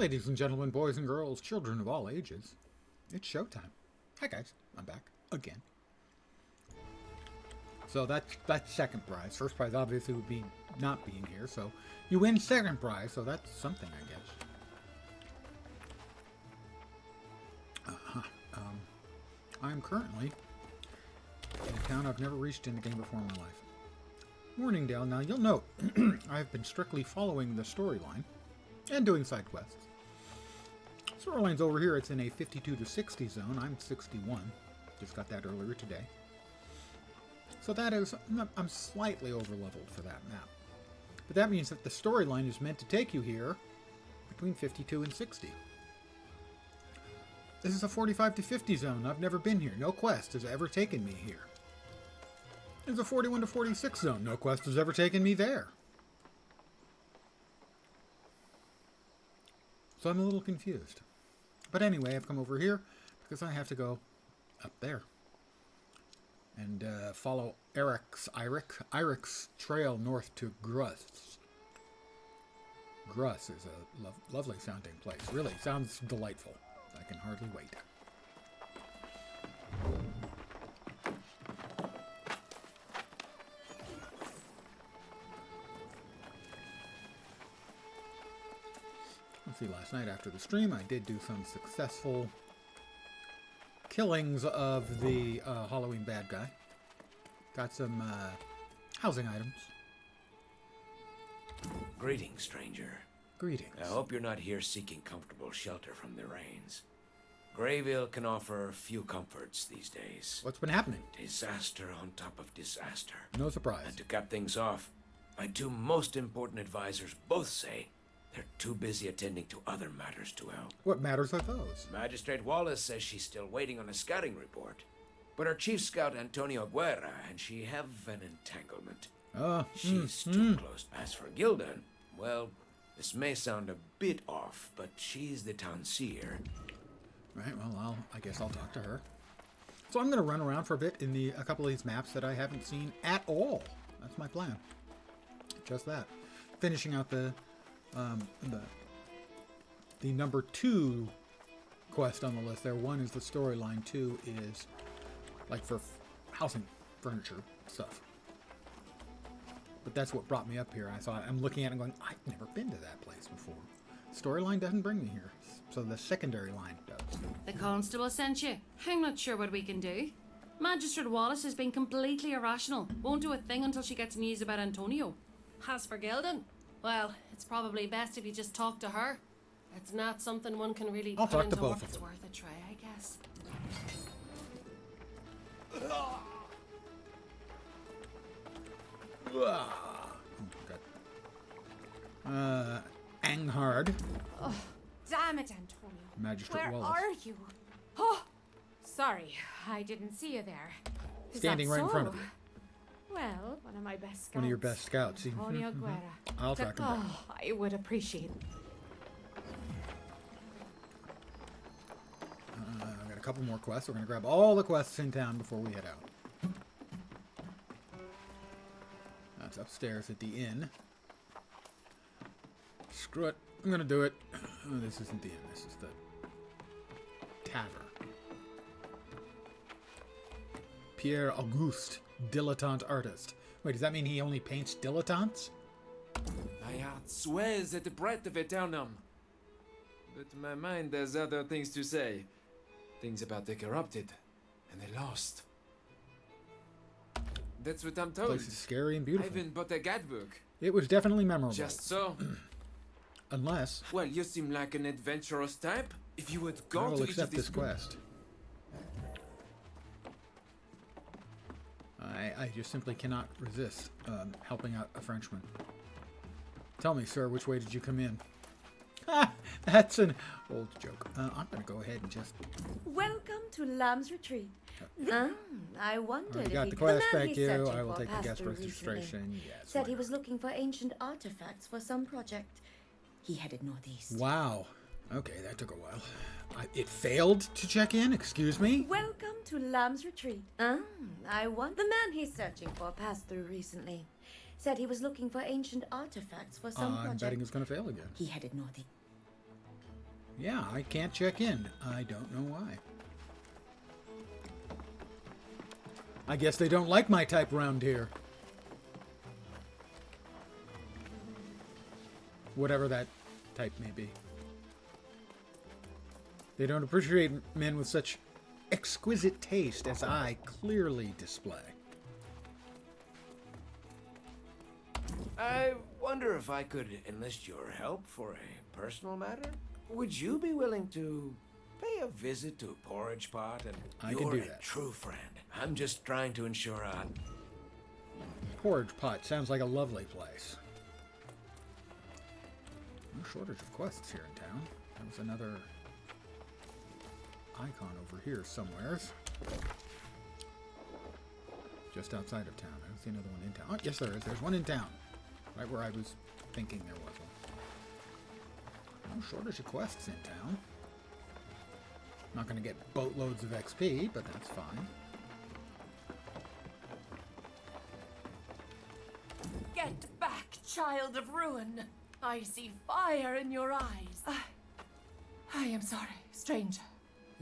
Ladies and gentlemen, boys and girls, children of all ages, it's showtime. Hi guys, I'm back again. So that's second prize. First prize obviously would be not being here, so you win second prize, so that's something, I guess. I'm currently in a town I've never reached in the game before in my life. Morningdale. Now you'll note I've been strictly following the storyline and doing side quests. Storyline's over here. It's in a 52 to 60 zone. I'm 61. Just got that earlier today. So that is, I'm slightly over leveled for that map. But that means that the storyline is meant to take you here between 52 and 60. This is a 45 to 50 zone. I've never been here. No quest has ever taken me here. It's a 41 to 46 zone. No quest has ever taken me there. So I'm a little confused. But anyway, I've come over here because I have to go up there and follow Eric's trail north to Gruss. Gruss is a lovely sounding place. Really, sounds delightful. I can hardly wait. Let's see, last night after the stream, I did do some successful killings of the Halloween bad guy. Got some housing items. Greetings, stranger. Greetings. I hope you're not here seeking comfortable shelter from the rains. Grayville can offer few comforts these days. What's been happening? Disaster on top of disaster. No surprise. And to cap things off, my two most important advisors both say they're too busy attending to other matters to help. What matters are those? Magistrate Wallace says she's still waiting on a scouting report. But her chief scout, Antonio Guerra, and she have an entanglement. She's too close. As for Gildan, well, this may sound a bit off, but she's the town seer. Right, well, I guess I'll talk to her. So I'm going to run around for a bit in a couple of these maps that I haven't seen at all. That's my plan. Just that. Finishing out the number 2 quest on the list there. 1 is the storyline. 2 is like for housing, furniture, stuff. But that's what brought me up here. I'm looking at it and going, I've never been to that place before. Storyline doesn't bring me here, so the secondary line does. The constable sent you. I'm not sure what we can do. Magistrate Wallace has been completely irrational. Won't do a thing until she gets news about Antonio. As for Gildan, well, it's probably best if you just talk to her. It's not something one can really I'll put talk to into both work. of It's them. worth a try, I guess. Anghard. Oh, damn it, Antonio. Magistrate Where Wallace. are you? Oh, sorry, I didn't see you there. Is Standing that right in so? front of you. Well, one of my best scouts. One of your best scouts. Antonio Guerra. I'll track him down. Oh, I would appreciate it. I've got a couple more quests. We're going to grab all the quests in town before we head out. That's upstairs at the inn. Screw it. I'm going to do it. Oh, this isn't the inn. This is the tavern. Pierre Auguste, dilettante artist. Wait, does that mean he only paints dilettantes? My heart swells at the breath of Eternum. But my mind has other things to say. Things about the corrupted and the lost. That's what I'm told. Place is scary and beautiful. I even bought a guidebook. It was definitely memorable. Just so. Unless Well, you seem like an adventurous type. If you would I go will to each of accept these this quest. I just simply cannot resist helping out a Frenchman. Tell me, sir, which way did you come in? Ha! That's an old joke. I'm going to go ahead and just... Welcome to Lamb's Retreat. I wondered Already if got he the quest, man thank he's you. searching I will for take the passed guest through recently. registration. Yes. Said he why was looking for ancient artifacts for some project. He headed northeast. not? Wow. Okay, that took a while. It failed to check in? Excuse me? Welcome to Lamb's Retreat. I want the man he's searching for passed through recently. Said he was looking for ancient artifacts for some I'm project. betting it's going to fail again. He headed northeast. Yeah, I can't check in. I don't know why. I guess they don't like my type around here. Whatever that type may be. They don't appreciate men with such exquisite taste as I clearly display. I wonder if I could enlist your help for a personal matter? Would you be willing to pay a visit to Porridge Pot? And I you're can do a that. true friend. I'm just trying to ensure I... Porridge Pot sounds like a lovely place. No shortage of quests here in town. There's another icon over here somewheres. Just outside of town. I don't see another one in town. Oh, yes there is. There's one in town. Right where I was thinking there was one. No shortage of quests in town. Not going to get boatloads of XP, but that's fine. Get back, child of ruin. I see fire in your eyes. I am sorry, stranger.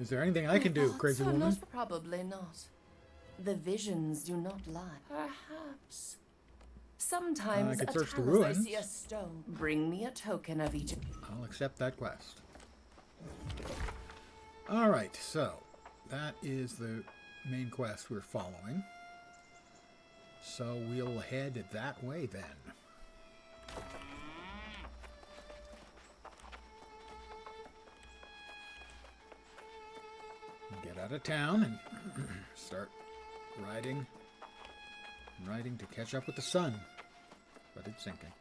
Is there anything I can do, crazy woman? Most probably not. The visions do not lie. Perhaps. Sometimes I could a search the talisman, I ruins. see a stone. Bring me a token of each. I'll accept that quest. Alright, so that is the main quest we're following. So we'll head that way then. Get out of town and start riding to catch up with the sun. But it's sinking.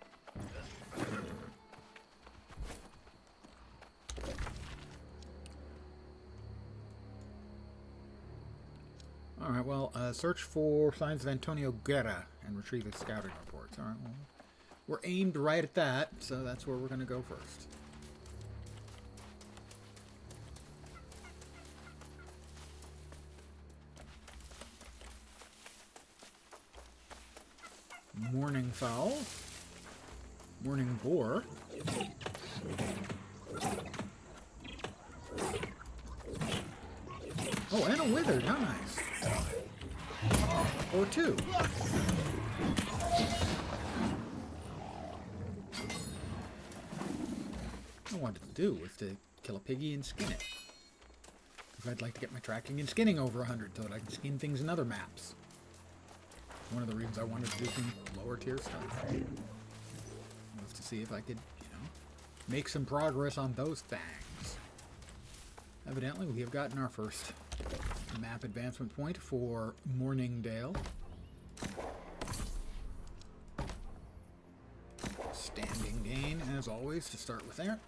Alright, well, search for signs of Antonio Guerra and retrieve his scouting reports. Alright, well, we're aimed right at that, so that's where we're going to go first. Morning fowl. Morning boar. Oh, and a withered. How nice. Or two. What I wanted to do was to kill a piggy and skin it. Because I'd like to get my tracking and skinning over 100 so that I can skin things in other maps. One of the reasons I wanted to do some lower tier stuff was to see if I could, you know, make some progress on those things. Evidently, we have gotten our first map advancement point for Morningdale. Standing gain, as always, to start with there.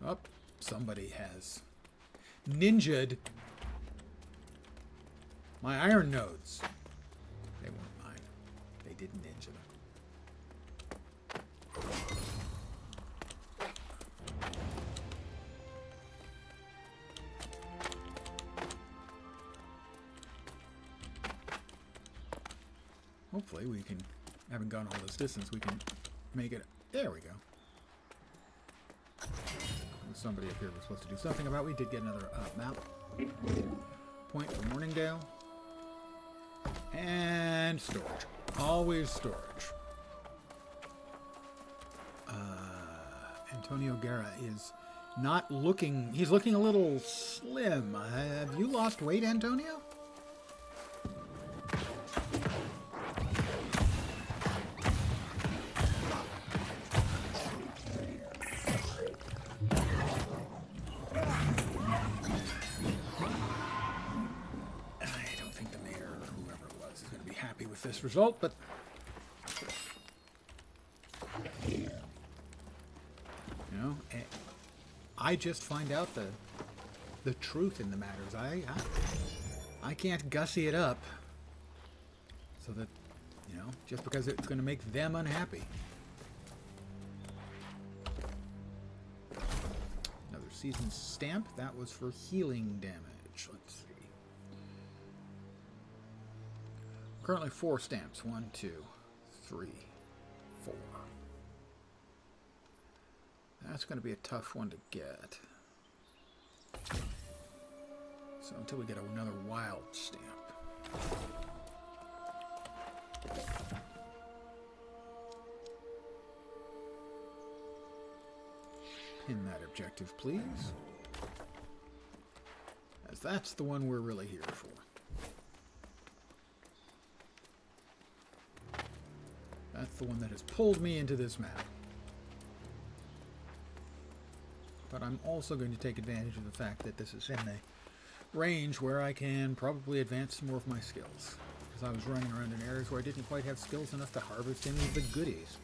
Oh, somebody has ninja'd my iron nodes. They weren't mine. They did ninja them. Hopefully we can, having gone all this distance, we can make it. There we go. Somebody up here was supposed to do something about. We did get another map point for Morningdale. And storage. Always storage. Antonio Guerra is not looking... He's looking a little slim. Have you lost weight, Antonio? This result, but you know, I just find out the truth in the matters. I can't gussy it up so that, you know, just because it's going to make them unhappy. Another season stamp. That was for healing damage. Let's see. Currently 4 stamps. 1, 2, 3, 4. That's going to be a tough one to get. So until we get another wild stamp. Pin that objective, please. As that's the one we're really here for. That's the one that has pulled me into this map. But I'm also going to take advantage of the fact that this is in a range where I can probably advance some more of my skills. Because I was running around in areas where I didn't quite have skills enough to harvest any of the goodies.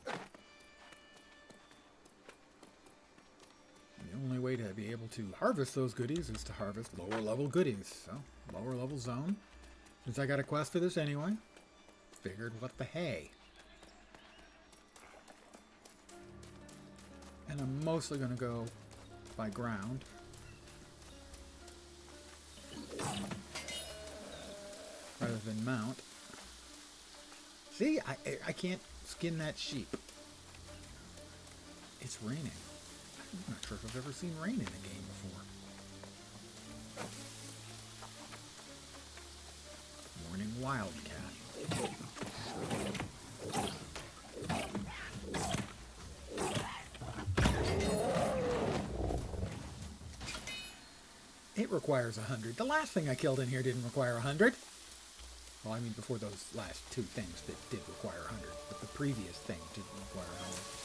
The only way to be able to harvest those goodies is to harvest lower level goodies. So, lower level zone. Since I got a quest for this anyway, figured what the hey. And I'm mostly going to go by ground. Rather than mount. See, I can't skin that sheep. It's raining. I'm not sure if I've ever seen rain in a game before. Morning wildcat. It requires 100. The last thing I killed in here didn't require 100. Well, I mean before those last two things that did require 100. But the previous thing didn't require 100.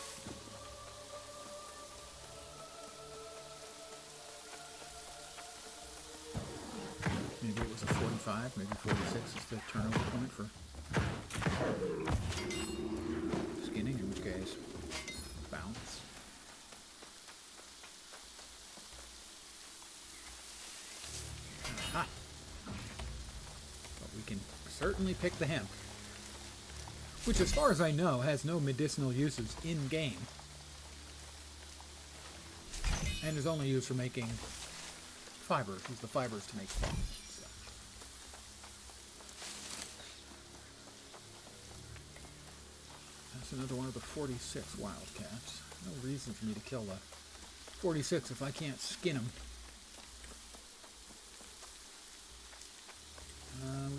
Maybe it was a 45, maybe 46 is the turnover point for skinning, in which case, bounce. Aha! But we can certainly pick the hemp, which as far as I know has no medicinal uses in-game, and is only used for making fibers, use the fibers to make cloth. Another one of the 46 wildcats. No reason for me to kill the 46 if I can't skin them.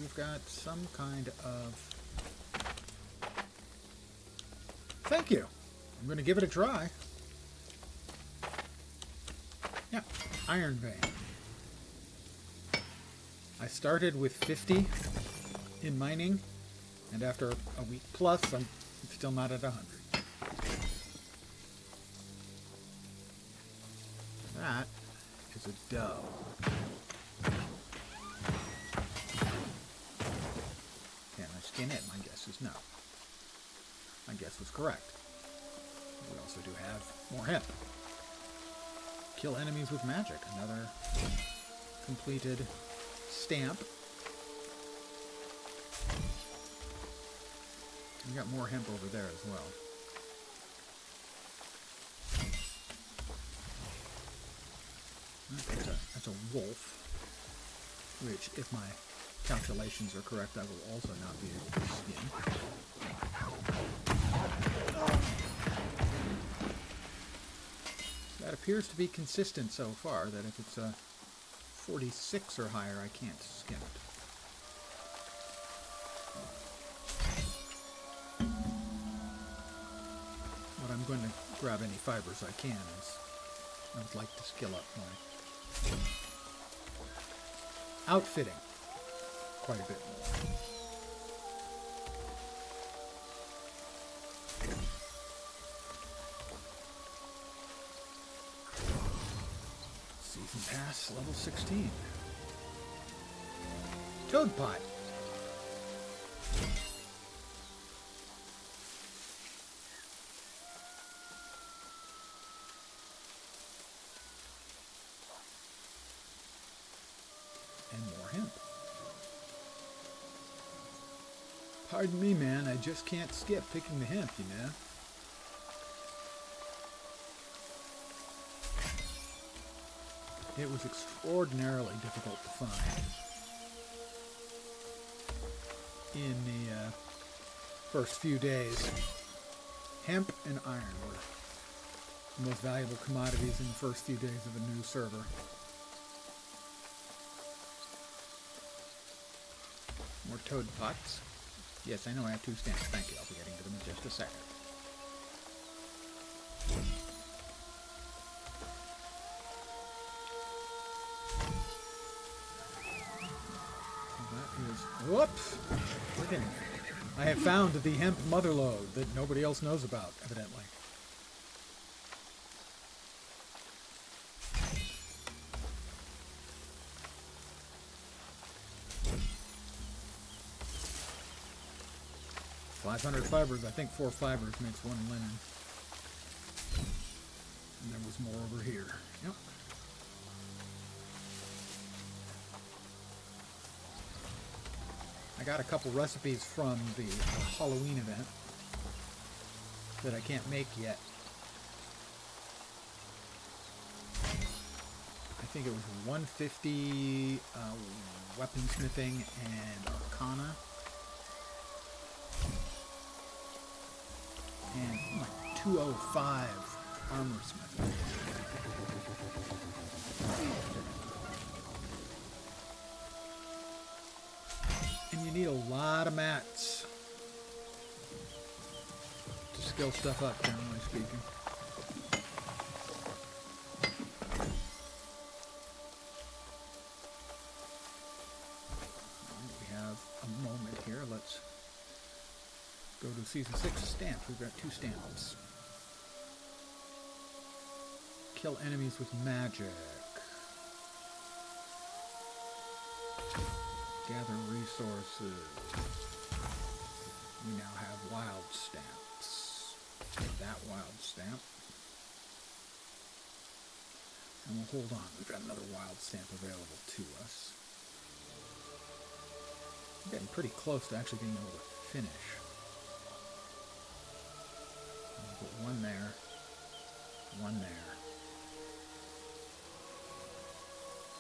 We've got some kind of... Thank you! I'm going to give it a try. Yeah, iron vein. I started with 50 in mining, and after a week plus, I'm still not at 100. That is a doe. Can I skin it? My guess is no. My guess was correct. We also do have more hemp. Kill enemies with magic. Another completed stamp. We got more hemp over there as well. That's a wolf, which, if my calculations are correct, I will also not be able to skin. That appears to be consistent so far, that if it's a 46 or higher, I can't skin it. But I'm going to grab any fibers I can, as I would like to skill up my outfitting quite a bit more. Season Pass, level 16. Toad Pot. And more hemp. Pardon me, man, I just can't skip picking the hemp, you know? It was extraordinarily difficult to find. in the first few days. Hemp and iron were the most valuable commodities in the first few days of a new server. More toad pots. Yes, I know I have 2 stamps. Thank you. I'll be getting to them in just a second. That is... Whoops! Forgive me. I have found the hemp motherlode that nobody else knows about, evidently. $500 fibers. I think 4 fibers makes 1 linen. And there was more over here. Yep. I got a couple recipes from the Halloween event that I can't make yet. I think it was 150 weaponsmithing and arcana. And like 205 armor smithing. And you need a lot of mats to skill stuff up, generally speaking. We have a moment here. Let's go to Season 6 stamps. We've got 2 stamps. Kill enemies with magic. Gather resources. We now have wild stamps. Take that wild stamp. And we'll hold on. We've got another wild stamp available to us. We're getting pretty close to actually being able to finish. Put 1 there, 1 there.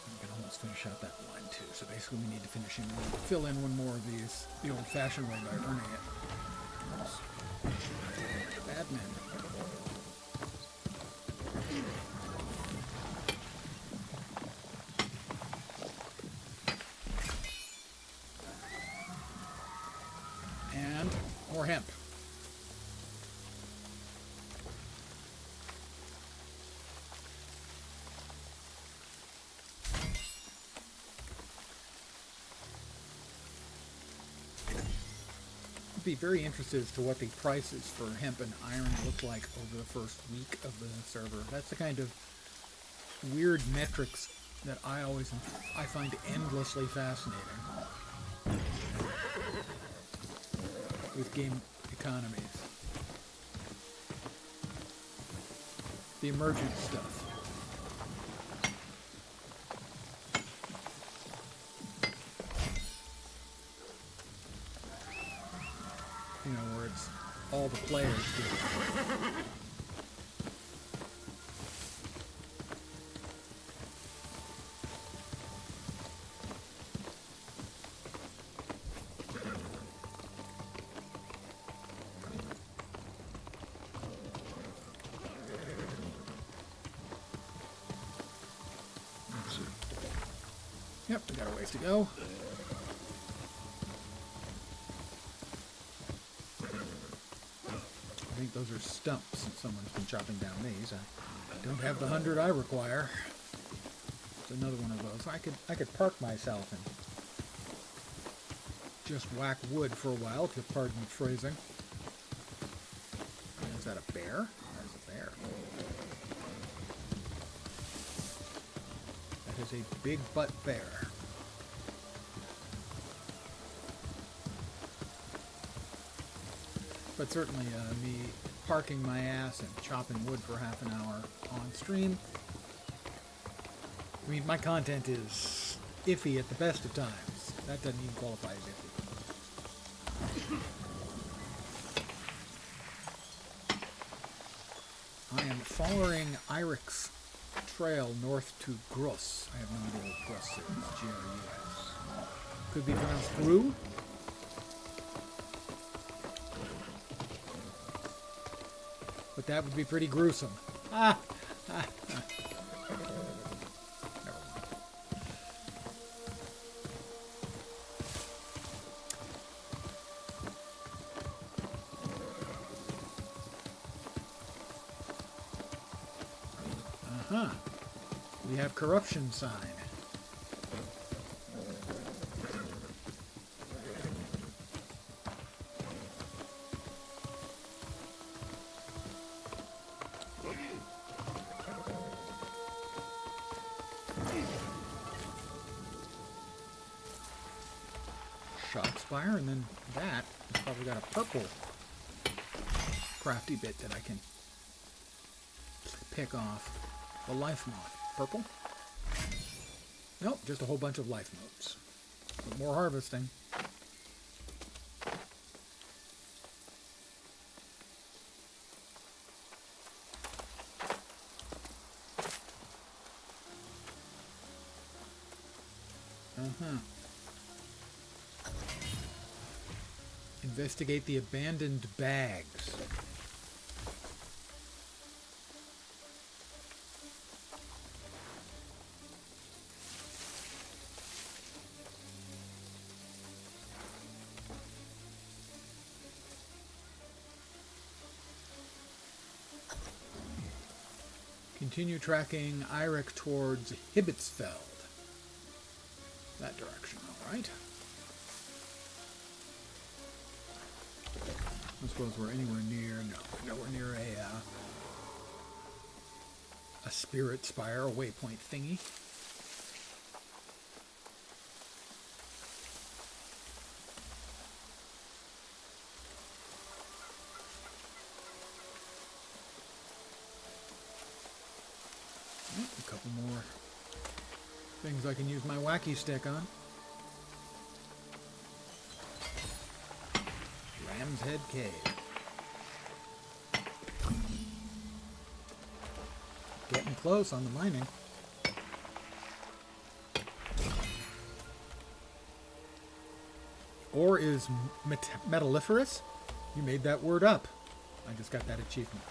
We can almost finish out that line too. So basically we need to fill in 1 more of these the old-fashioned way by earning it. Bad men. And more hemp. Be very interested as to what the prices for hemp and iron look like over the first week of the server. That's the kind of weird metrics that I find endlessly fascinating with game economies. The emergent stuff. You know, where it's all the players do. Let's see. Yep, we got a ways to go. I think those are stumps, and someone's been chopping down these. I don't have the 100 I require. It's another one of those. I could park myself and just whack wood for a while, if you'll pardon the phrasing. Is that a bear? That's a bear. That is a big butt bear. But certainly me parking my ass and chopping wood for half an hour on stream. I mean, my content is iffy at the best of times. That doesn't even qualify as iffy. I am following Irik's trail north to Gruss. I have no idea what Gruss is. G-R-U-S. Could be pronounced Gru. but that would be pretty gruesome. Ah! Ah! Ah. Never mind. Uh-huh. We have corruption sign. Shot spire, and then that has probably got a purple crafty bit that I can pick off. The life moth. Purple? Nope, just a whole bunch of life motes. But more harvesting. Uh-huh. Investigate the abandoned bags. Continue tracking Eirik towards Hibbetsfeld. That direction, alright. I suppose we're anywhere near, no, nowhere near a spirit spire, a waypoint thingy. A couple more things I can use my wacky stick on. Ram's Head Cave. Getting close on the mining. Ore is metalliferous? You made that word up. I just got that achievement.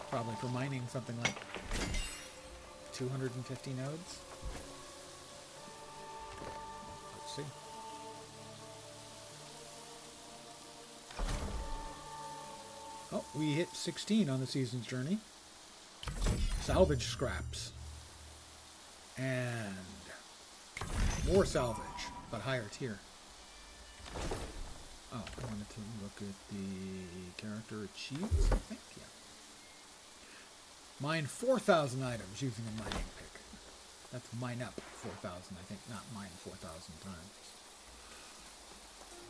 Probably for mining something like 250 nodes. Let's see. Oh, we hit 16 on the season's journey. Salvage scraps. And more salvage, but higher tier. Oh, I wanted to look at the character achievements, I think, yeah. Mine 4,000 items using a mining pick. That's mine up 4,000, I think, not mine 4,000 times.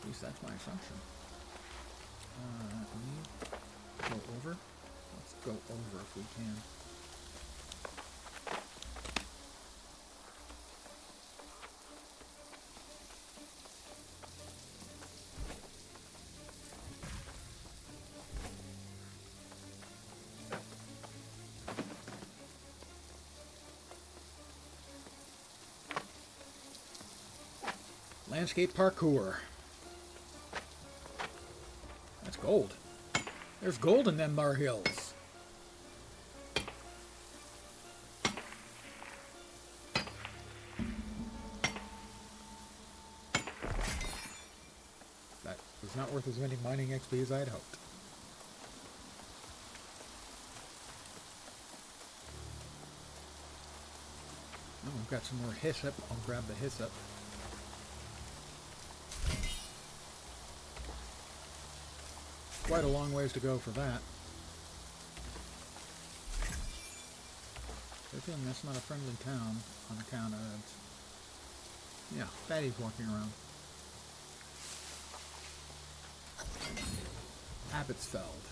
At least that's my assumption. Go over. Let's go over if we can. Landscape parkour. That's gold. There's gold in them Mar Hills. That was not worth as many mining XP as I had hoped. Oh, we've got some more hyssop. I'll grab the hyssop. Quite a long ways to go for that. Good thing that's not a friendly town on account of, yeah, baddies walking around. Abbotsfeld.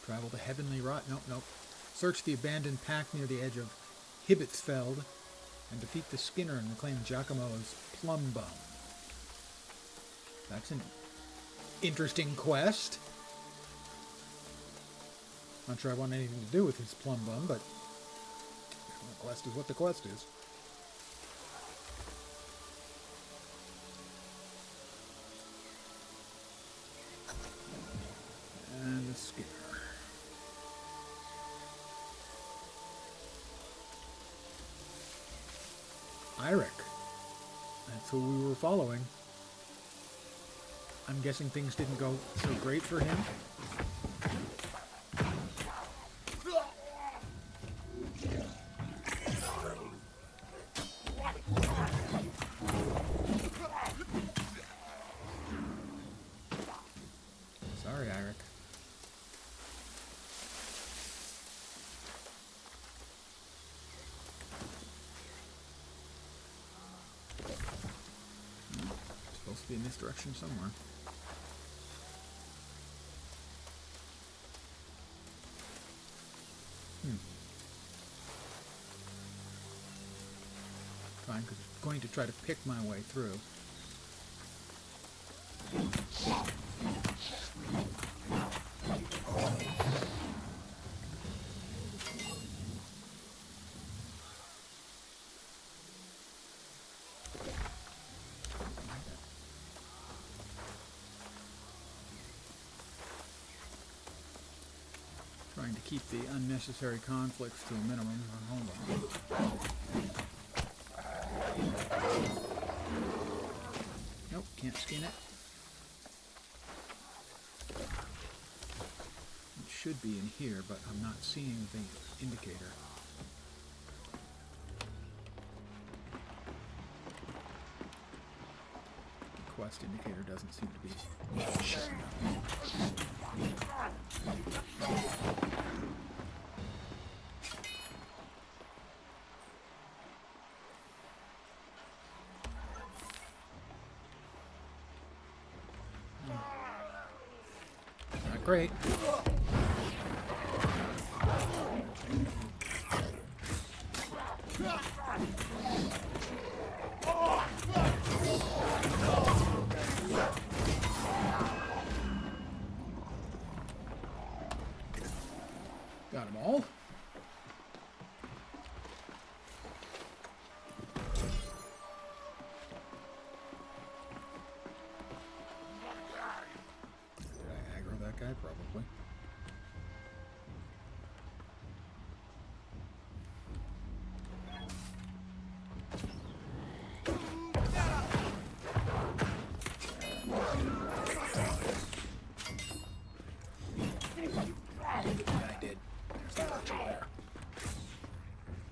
Travel to Heavenly Rot. Nope. Search the abandoned pack near the edge of Hibbetsfeld and defeat the Skinner and reclaim Giacomo's plum bum. That's an interesting quest. Not sure I want anything to do with his plum bum, but the quest is what the quest is. Skinner. Eirik. That's who we were following. I'm guessing things didn't go so great for him. Sorry, Eirik. Supposed to be in this direction somewhere. I'm going to try to pick my way through. Trying to keep the unnecessary conflicts to a minimum. Hold on. Nope, can't skin it. It should be in here, but I'm not seeing the indicator. The quest indicator doesn't seem to be showing up. Not great. Got them all. Did I aggro that guy? Probably.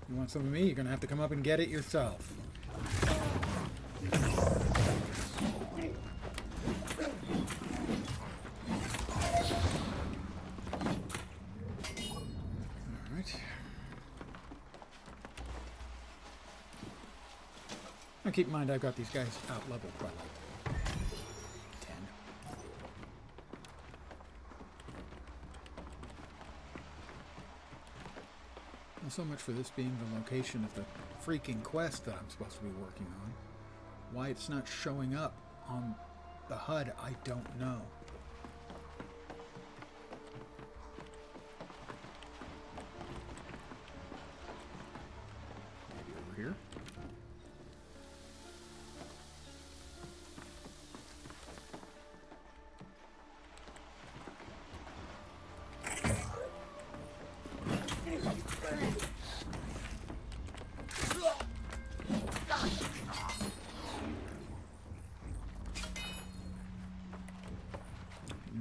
You want some of me? You're gonna have to come up and get it yourself. Alright. Now keep in mind I've got these guys out leveled by like 10. Well, so much for this being the location of the freaking quest that I'm supposed to be working on. Why it's not showing up on the HUD, I don't know. Maybe over here?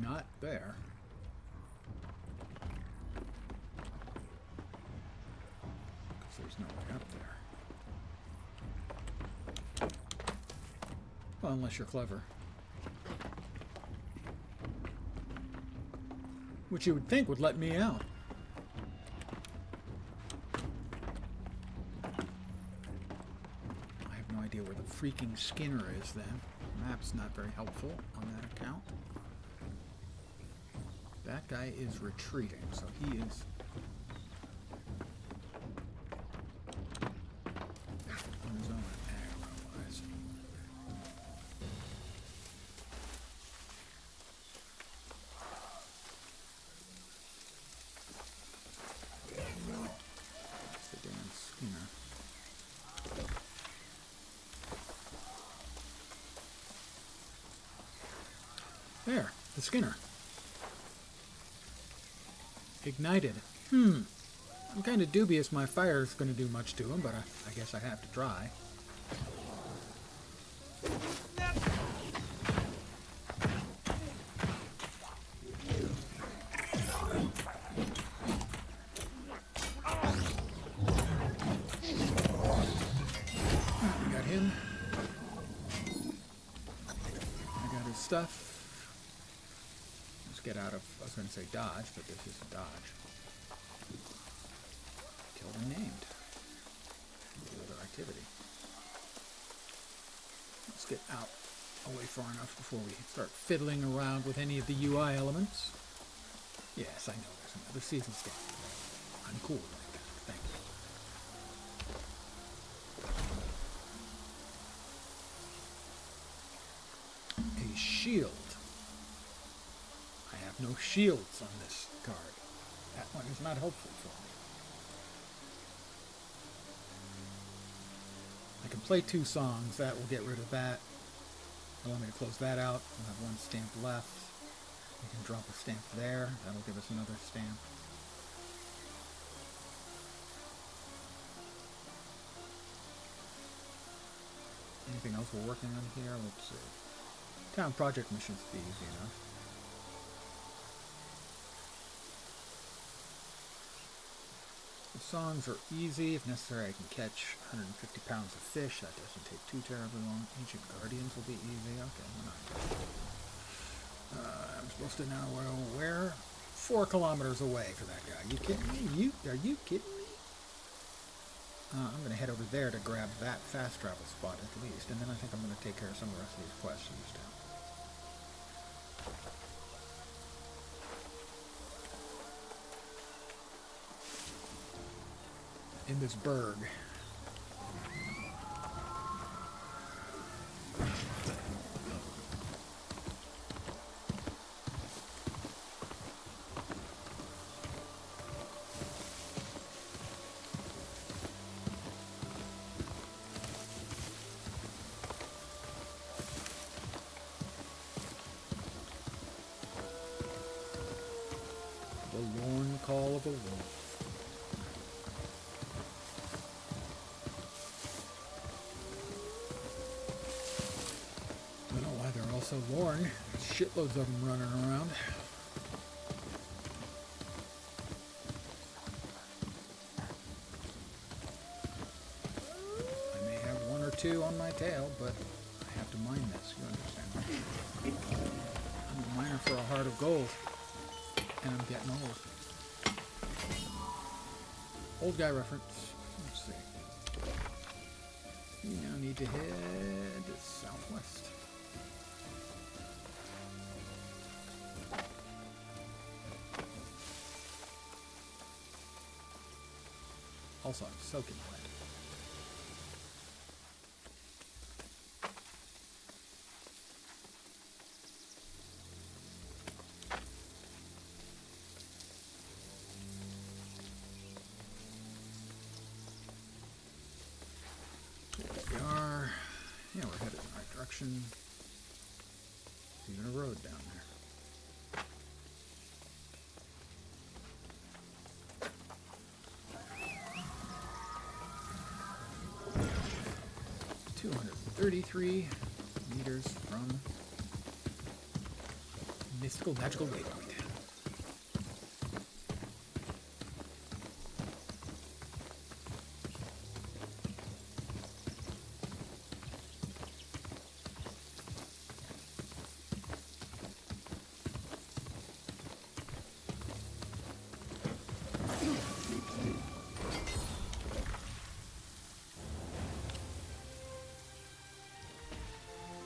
Not there. Because there's no way up there. Well, unless you're clever. Which you would think would let me out. I have no idea where the freaking Skinner is then. The map's not very helpful on that account. That guy is retreating, so he is on his own aggro-wise. That's the damn Skinner. There, the Skinner. Ignited. I'm kind of dubious my fire is going to do much to him, but I guess I have to try. Got him. I got his stuff. Let's get out of, I was going to say dodge, but this isn't dodge. Killed and named. Another activity. Let's get out away far enough before we start fiddling around with any of the UI elements. Yes, I know there's another season stamp. I'm cool like that. Thank you. A shield. I have no shields on this card. That one is not helpful for me. I can play 2 songs. That will get rid of that. Allow me to close that out. I'll have 1 stamp left. We can drop a stamp there. That'll give us another stamp. Anything else we're working on here? Let's see. Town project missions would be easy enough. The songs are easy. If necessary, I can catch 150 pounds of fish. That doesn't take too terribly long. Ancient Guardians will be easy. Okay, why not? I'm supposed to now where? 4 kilometers away for that guy. You kidding me? Are you kidding me? I'm going to head over there to grab that fast travel spot at least, and then I think I'm going to take care of some of the rest of these quests in this town. In this burg. The lorn call of a wolf. I don't know why they're all so lorn. There's shitloads of them running around. I may have 1 or 2 on my tail, but I have to mine this, you understand. I'm a miner for a heart of gold. And I'm getting old. Old guy reference. Let's see. We now need to head southwest. Also, I'm soaking wet. Yeah, we're headed in the right direction. There's even a road down there. It's 233 meters from mystical magical waypoint.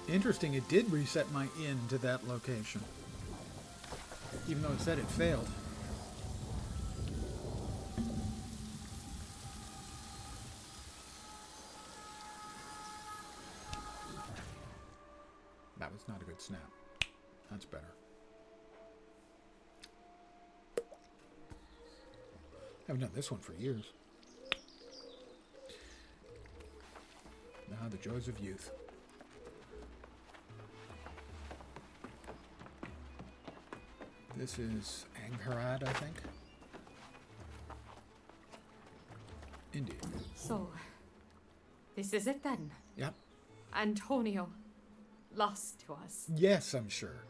Interesting, it did reset my inn to that location. Even though it said it failed. That was not a good snap. That's better. Haven't done this one for years. Now the joys of youth. This is Angharad, I think. Indeed. So, this is it then? Yep. Antonio, lost to us. Yes, I'm sure.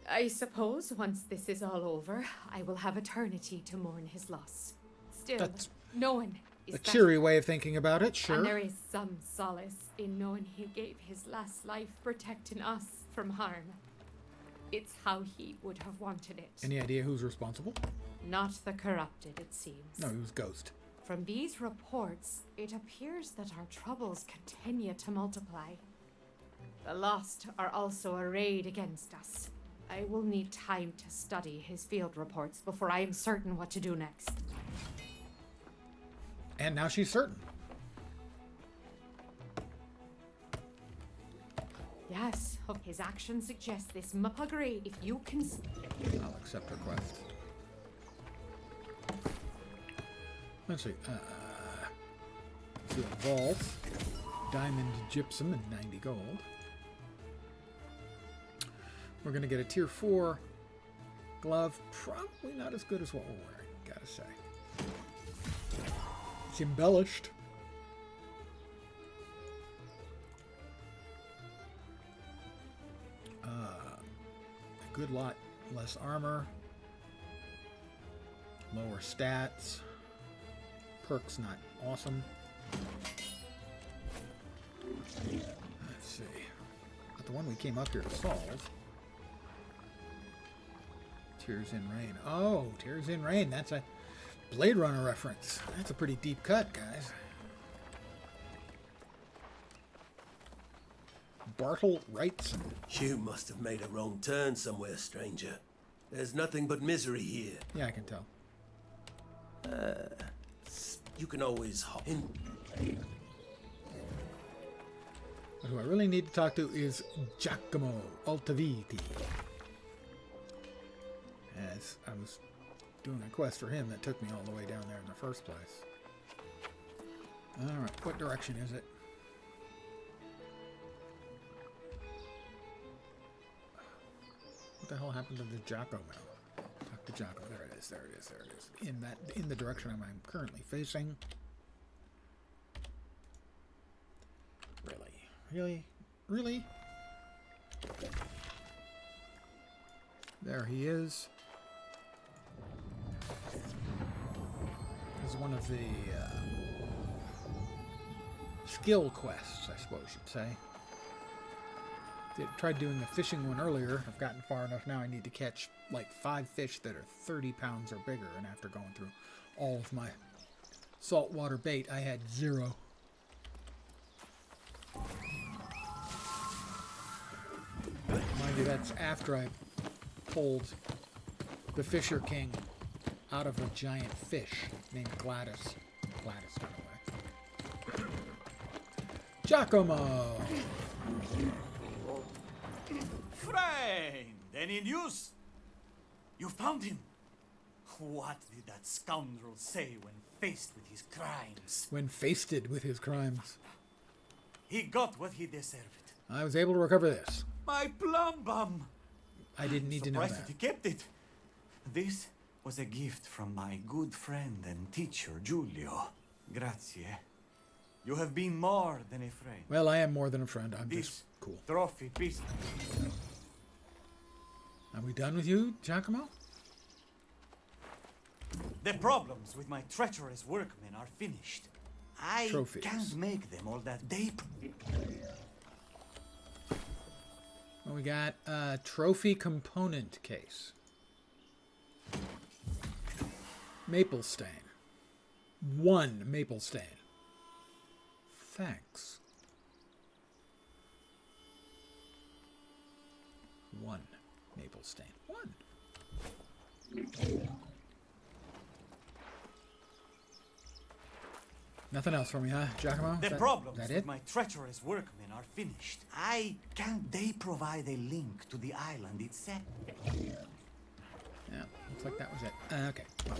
I suppose once this is all over, I will have eternity to mourn his loss. Still, That's no one is A better. cheery way of thinking about it, sure. And there is some solace in knowing he gave his last life protecting us from harm. It's how he would have wanted it. Any idea who's responsible? Not the corrupted, it seems. No, he was Ghost. From these reports, it appears that our troubles continue to multiply. The Lost are also arrayed against us. I will need time to study his field reports before I am certain what to do next. And now she's certain. Yes, his actions suggest this mupagri. If you can... I'll accept her quest. Let's see. See a vault, diamond gypsum, and 90 gold. We're gonna get a tier 4 glove. Probably not as good as what we're wearing, gotta say. It's embellished. A good lot less armor, lower stats, perks not awesome. Let's see. But the one we came up here to solve. Tears in Rain. Oh, Tears in Rain. That's a Blade Runner reference. That's a pretty deep cut, guys. Bartle Wrightson. You must have made a wrong turn somewhere, stranger. There's nothing but misery here. Yeah, I can tell. You can always hop in. But who I really need to talk to is Giacomo Altaviti. As I was doing a quest for him that took me all the way down there in the first place. Alright, what direction is it? What the hell happened to the Giacomo? Talk to Giacomo. There it is, there it is, there it is. In the direction I'm currently facing. Really? Really? There he is. This is one of the skill quests, I suppose you'd say. Tried doing the fishing one earlier. I've gotten far enough now. I need to catch like 5 fish that are 30 pounds or bigger. And after going through all of my saltwater bait, I had 0. Mind you, that's after I pulled the Fisher King out of a giant fish named Gladys. Gladys got away. Giacomo! Friend, any news? You found him. What did that scoundrel say when faced with his crimes? When faced with his crimes. He got what he deserved. I was able to recover this. My plum bum! I didn't need to know Surprised that. he kept it. This was a gift from my good friend and teacher, Giulio. Grazie. You have been more than a friend. Well, I am more than a friend. I'm This just cool. trophy piece. Are we done with you, Giacomo? The problems with my treacherous workmen are finished. I Trophies. can't make them all that deep. Well, we got a trophy component case. Maple stain. 1 maple stain. Thanks. 1 maple stain. 1. Nothing else for me, huh, Giacomo? The Is problems that with it? my treacherous workmen are finished. Can't they provide a link to the island itself? Yeah, looks like that was it. Okay, well,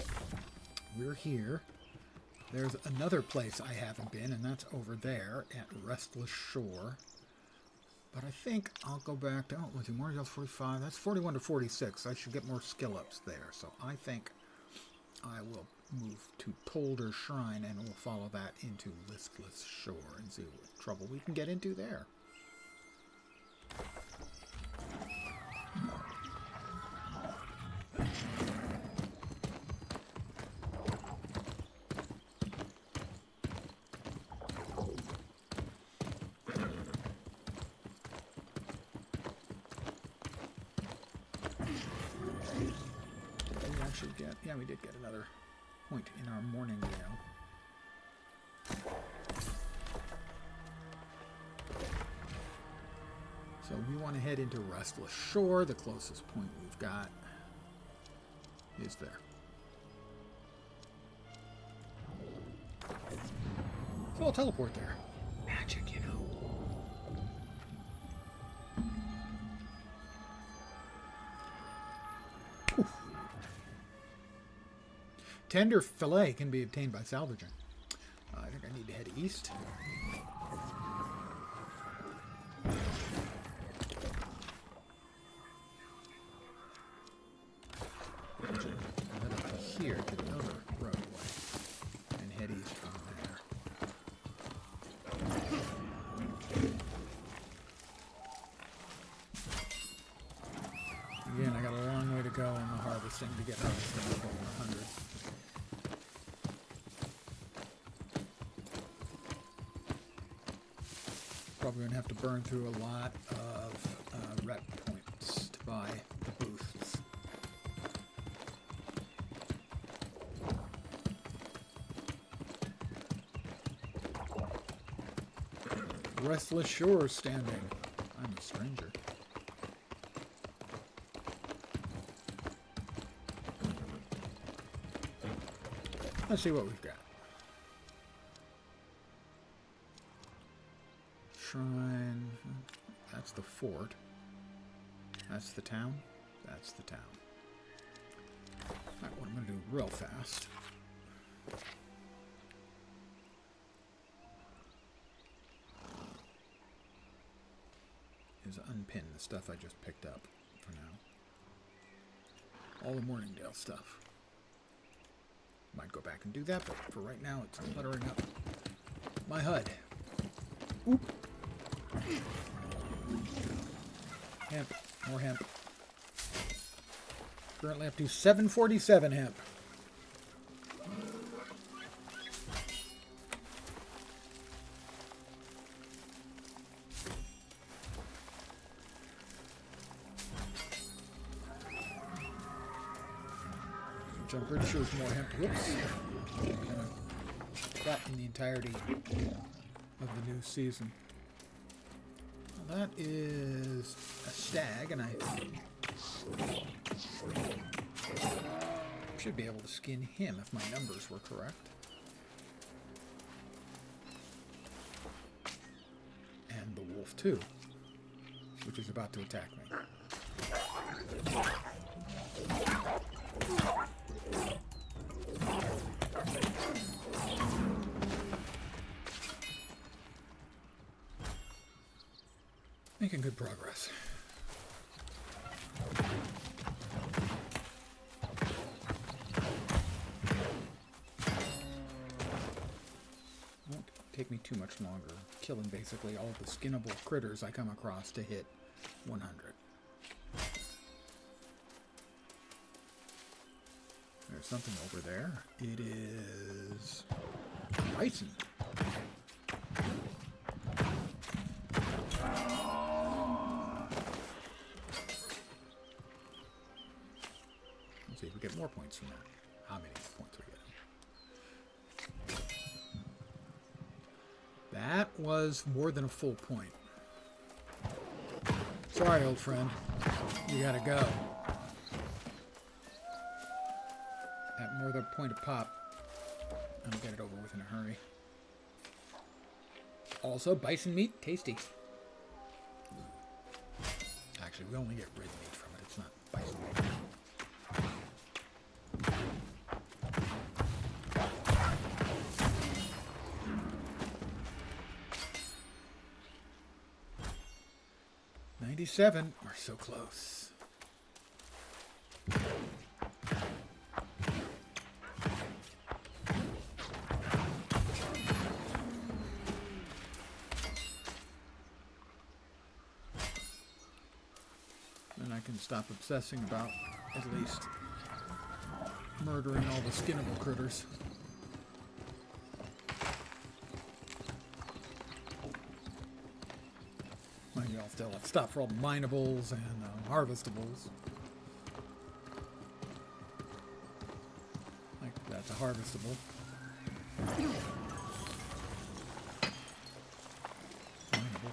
we're here. There's another place I haven't been, and that's over there at Restless Shore. But I think I'll go back to, was it Memorial 45? That's 41 to 46. I should get more skill ups there. So I think I will move to Polder Shrine and we'll follow that into Listless Shore and see what trouble we can get into there. Yeah, we did get another point in our morning gale. So we want to head into Restless Shore. The closest point we've got is there. So I'll teleport there. Magic, you know. Tender fillet can be obtained by salvaging. I think I need to head east. Head up to here to the other roadway and head east from there. Again, I got a long way to go on the harvesting to get harvesting up over 100. Probably going to have to burn through a lot of rep points to buy the boosts. Restless Shore standing. I'm a stranger. Let's see what we've got. Shrine. That's the fort. That's the town. That's the town. Alright, what I'm going to do real fast is unpin the stuff I just picked up for now. All the Morningdale stuff. Might go back and do that, but for right now it's cluttering up my HUD. Oop. Hemp. More hemp. Currently up to 747 hemp. Which I'm pretty sure is more hemp. Whoops. That in the entirety of the new season. Well, that is a stag, and I should be able to skin him if my numbers were correct. And the wolf too, which is about to attack me. Making good progress. Won't take me too much longer, killing basically all the skinnable critters I come across to hit 100. There's something over there. It is bison. Let's see if we get more points from that. How many points we get? That was more than a full point. Sorry, old friend. You gotta go. At more than a point a pop. I'll get it over with in a hurry. Also, bison meat, tasty. Actually, we only get red meat from it. It's not bison meat. '97. We're so close. stop obsessing about, at least, murdering all the skinnable critters. Mind you, I'll still have to stop for all the minables and harvestables. Like, that's a harvestable. Mineable.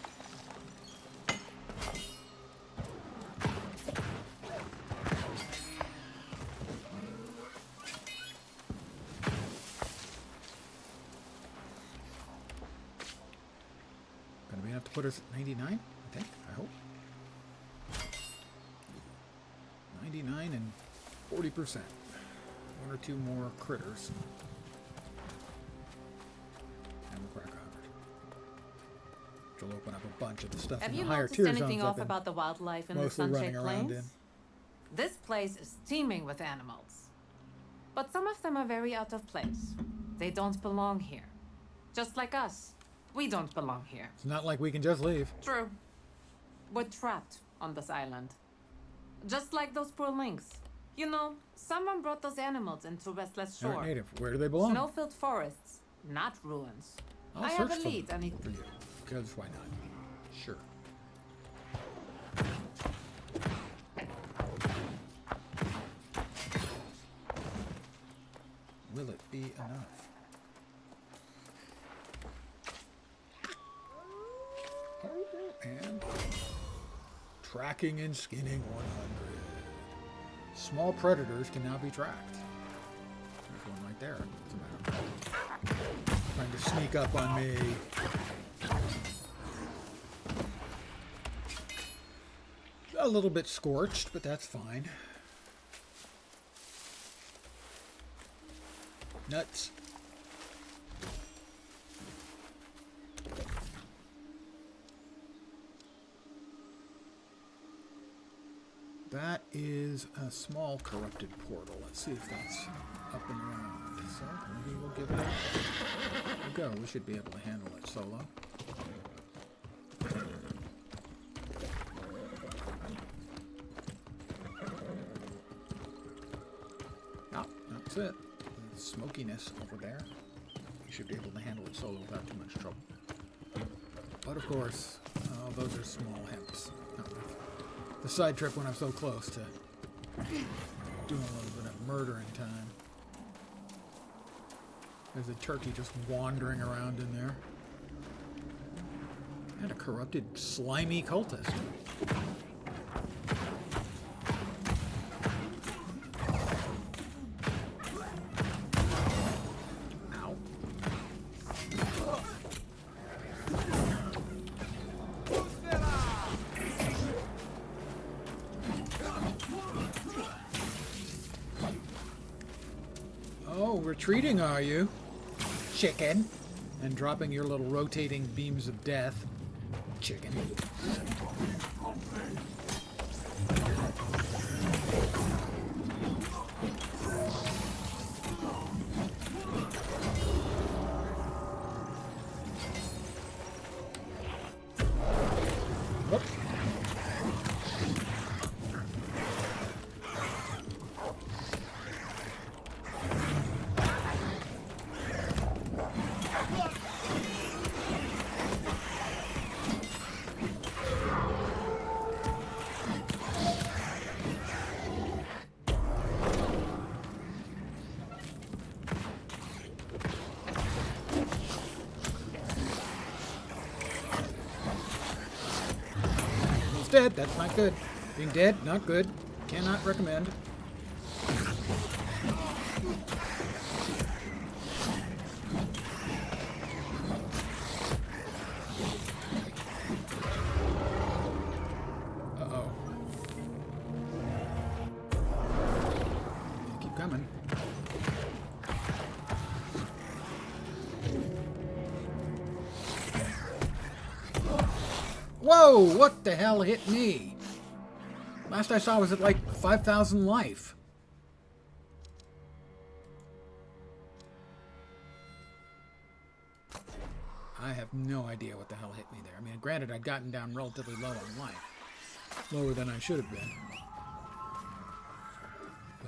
Gonna be enough to put us at 99, I think, I hope. 99 and 40%. One or two more critters. And we'll crack 100. Which will open up a bunch of the stuff Have in you the higher noticed tier anything zones off I've been about the wildlife in the mostly running Sunshade around Plains? in. This place is teeming with animals. But some of them are very out of place. They don't belong here. Just like us. We don't belong here. It's not like we can just leave. True. We're trapped on this island. Just like those poor lynx. You know, someone brought those animals into Restless They're Shore. not native. Where do they belong? Snow-filled forests, not ruins. I'll I search have a for lead, them and it... for you. Because why not? Sure. Will it be enough? And tracking and skinning 100. Small predators can now be tracked. There's one right there. As a matter of fact. Trying to sneak up on me. A little bit scorched, but that's fine. Nuts. That is a small corrupted portal. Let's see if that's up and around. So maybe we'll give it a go. We should be able to handle it solo. Oh, that's it. The smokiness over there. We should be able to handle it solo without too much trouble. But of course, those are small hemps. Not with the side trip when I'm so close to doing a little bit of murdering time. There's a turkey just wandering around in there. And a corrupted, slimy cultist. Ow. Oh, retreating, are you? Chicken. And dropping your little rotating beams of death. Chicken. Whoop. He's dead. That's not good. Being dead, not good. Cannot recommend. Uh-oh. They keep coming. Whoa! What the hell hit me? Last I saw was at like 5,000 life. I have no idea what the hell hit me there. I mean, granted, I'd gotten down relatively low on life. Lower than I should have been.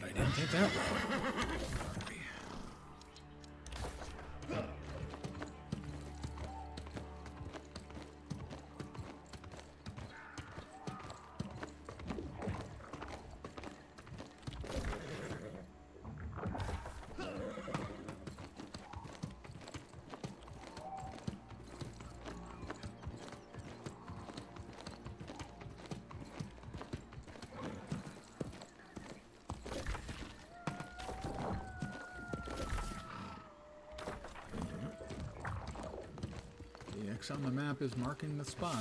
I didn't think that well. The X on the map is marking the spot.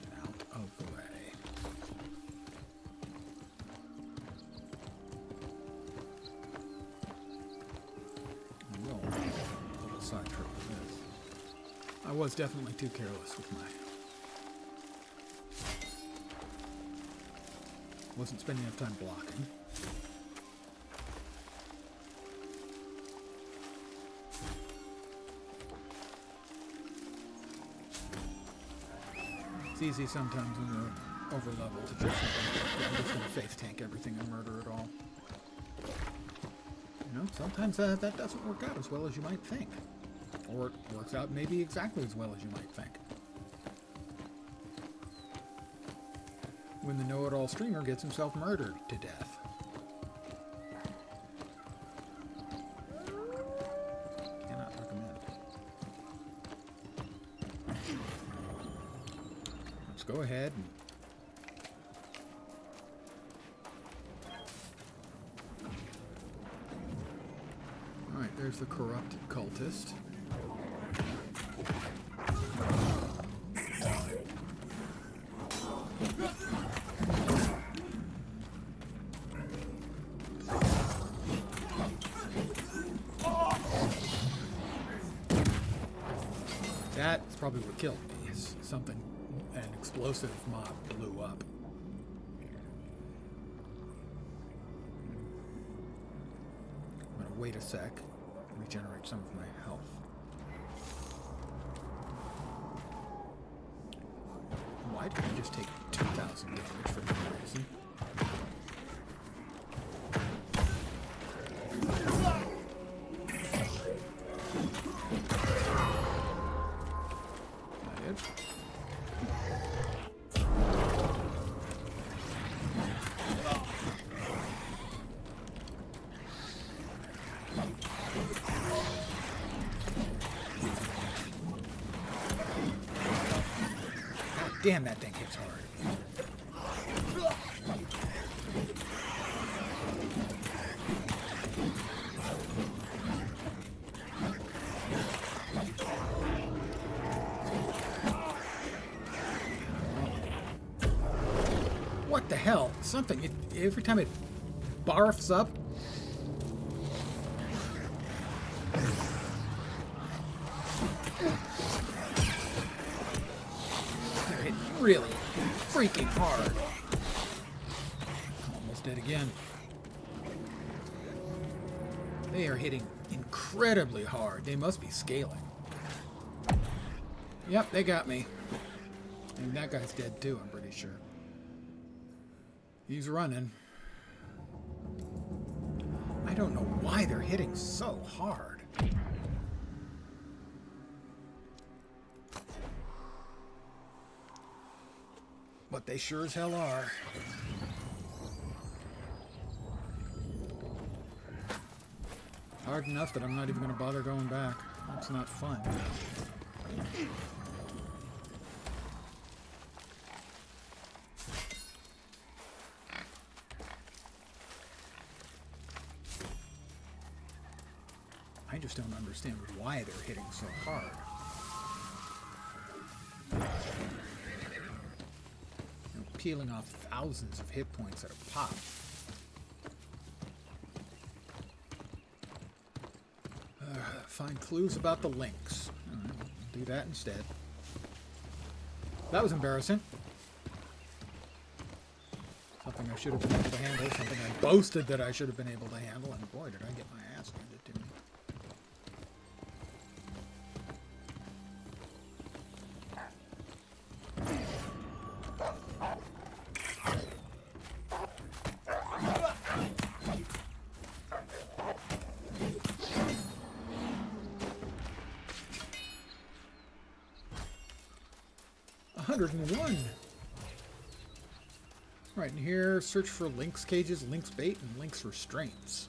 Get out of the way. Well, a little side trip with this. I was definitely too careless with my... Wasn't spending enough time blocking. It's easy sometimes when you're over level to just think, yeah, I'm just going to faith tank everything and murder it all. You know, sometimes that doesn't work out as well as you might think. Or it works out maybe exactly as well as you might think. When the know-it-all streamer gets himself murdered to death. Cannot recommend. Let's go ahead and... Alright, there's the corrupted cultist. That's probably what killed me. Is something, an explosive mob blew up. I'm gonna wait a sec, regenerate some of my health. Why did I just take 2,000 damage for no reason? Damn, that thing hits hard. What the hell? Something, every time it barfs up. Really freaking hard. Almost dead again. They are hitting incredibly hard. They must be scaling. Yep, they got me. And that guy's dead too, I'm pretty sure. He's running. I don't know why they're hitting so hard. But they sure as hell are. Hard enough that I'm not even going to bother going back. That's not fun. I just don't understand why they're hitting so hard. Peeling off thousands of hit points at a pop. Find clues about the links. Alright, do that instead. That was embarrassing. Something I should have been able to handle. Something I boasted that I should have been able to handle. And boy, did I get my ass handed to me. 101. Right in here, search for lynx cages, lynx bait, and lynx restraints.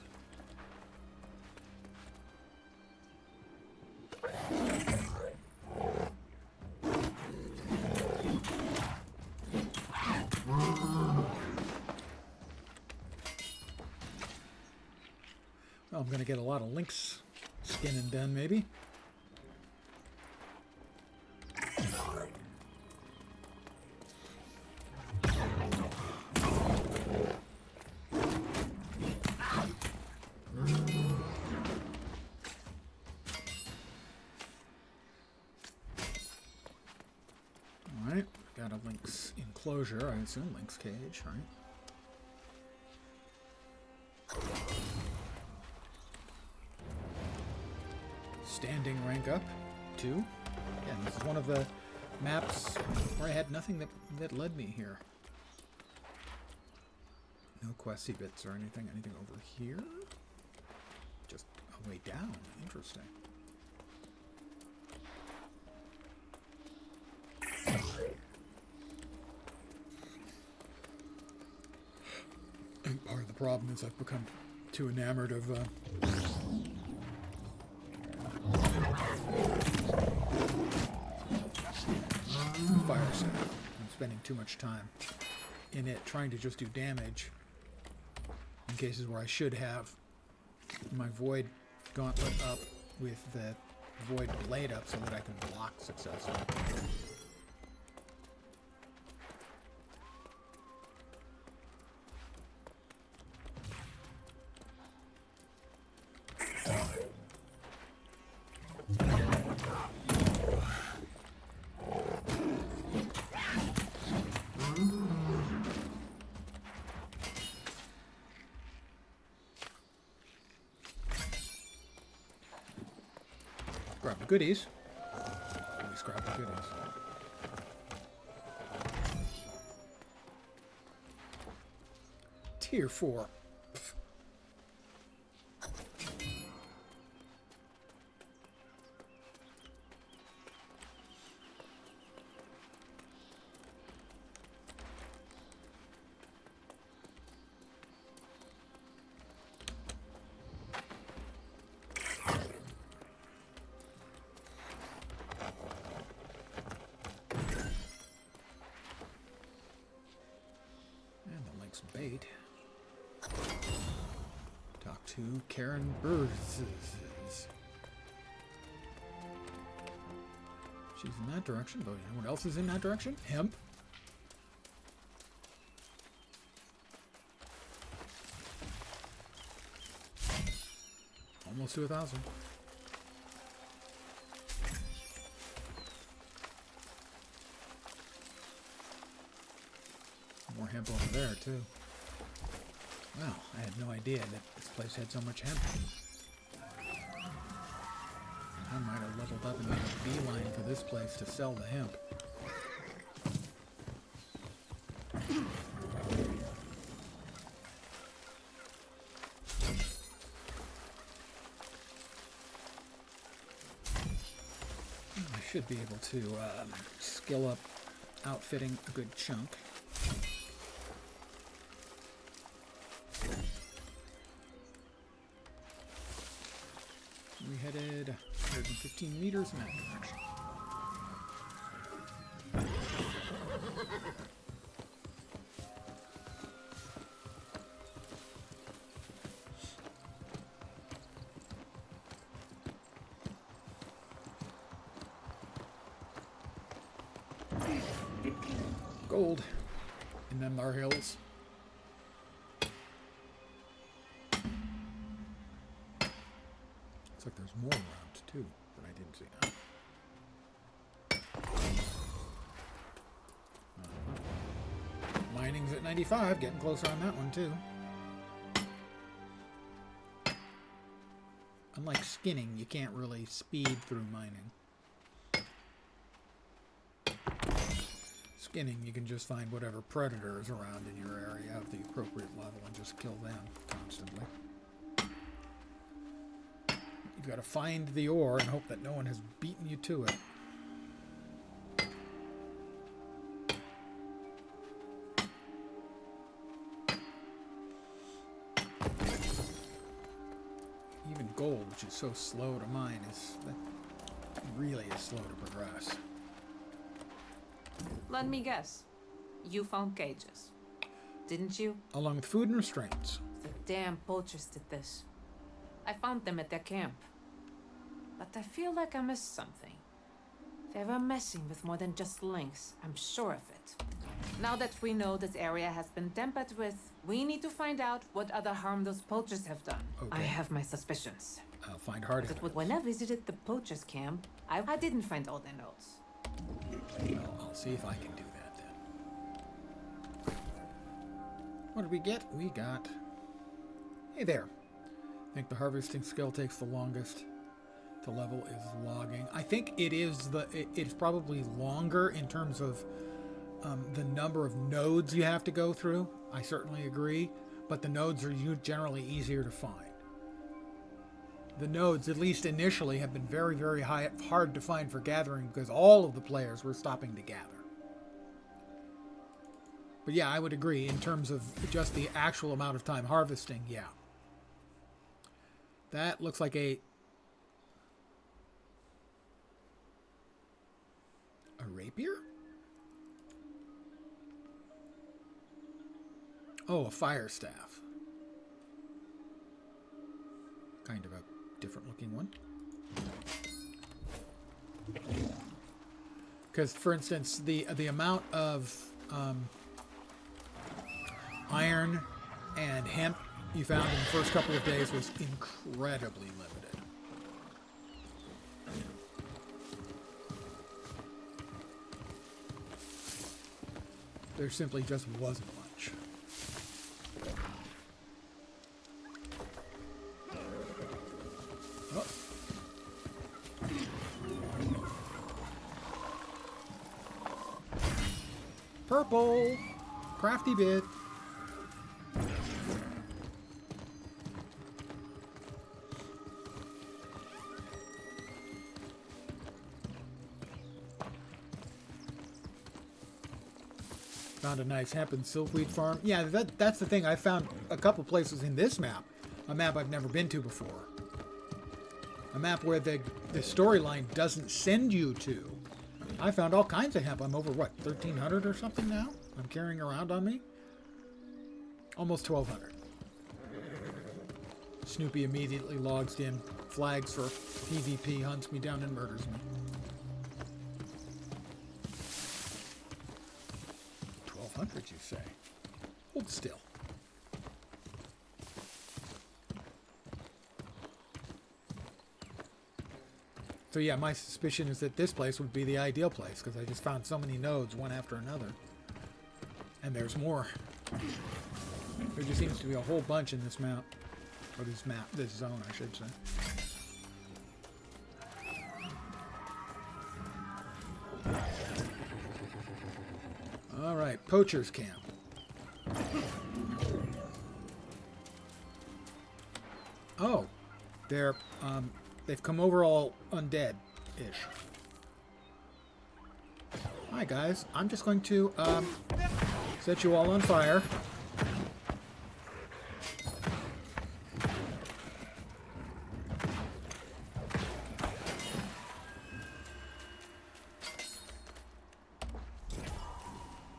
Well, I'm going to get a lot of lynx skinning done, maybe. Alright, got a lynx enclosure, I assume, lynx cage, right? Standing rank up, 2. Again, this is one of the maps where I had nothing that led me here. No questy bits or anything. Anything over here? Just a way down. Interesting. I think part of the problem is I've become too enamored of fire set. I'm spending too much time in it trying to just do damage in cases where I should have my void gauntlet up with the void blade up so that I can block successfully. Grab the goodies. Always grab the goodies. Tier 4. Bait. Talk to Karen Burrs. She's in that direction, but you know what else is in that direction? Hemp. Almost to 1,000. More hemp over there, too. Wow, I had no idea that this place had so much hemp. I might have leveled up and made a beeline for this place to sell the hemp. I should be able to skill up outfitting a good chunk. We headed 115 meters in that direction. Gold in them there hills. Looks like there's more around too, but I didn't see that. Mining's at 95, getting closer on that one too. Unlike skinning, you can't really speed through mining. Skinning, you can just find whatever predator is around in your area of the appropriate level and just kill them constantly. You've got to find the ore and hope that no one has beaten you to it. gold, which is so slow to mine, that really is slow to progress. Let me guess. You found cages, didn't you? Along with food and restraints. The damn poachers did this. I found them at their camp. But I feel like I missed something. They were messing with more than just lynx, I'm sure of it. Now that we know this area has been tampered with, we need to find out what other harm those poachers have done. Okay. I have my suspicions. I'll find hard evidence. But when I visited the poachers' camp, I didn't find all their notes. Well, I'll see if I can do that then. What did we get? We got... Hey there. I think the harvesting skill takes the longest to level is logging. I think it's probably longer in terms of the number of nodes you have to go through. I certainly agree, but the nodes are generally easier to find. The nodes, at least initially, have been very, very hard to find for gathering because all of the players were stopping to gather. But yeah, I would agree in terms of just the actual amount of time harvesting, yeah. That looks like a rapier? Oh, a fire staff. Kind of a different looking one. Because, for instance, the amount of iron and hemp you found in the first couple of days was incredibly limited. There simply just wasn't much. Oh. Purple! Crafty bit. Found a nice hemp and silkweed farm. Yeah, that's the thing. I found a couple places in this map. A map I've never been to before. A map where the storyline doesn't send you to. I found all kinds of hemp. I'm over, what, 1,300 or something now? I'm carrying around on me? Almost 1,200. Snoopy immediately logs in, flags for PvP, hunts me down and murders me. 1,200, you say? Hold still. So yeah, my suspicion is that this place would be the ideal place, because I just found so many nodes, one after another. And there's more. There just seems to be a whole bunch in this map. Or this zone, I should say. Alright, Poacher's Camp. Oh, they've come over all undead-ish. Hi guys, I'm just going to set you all on fire.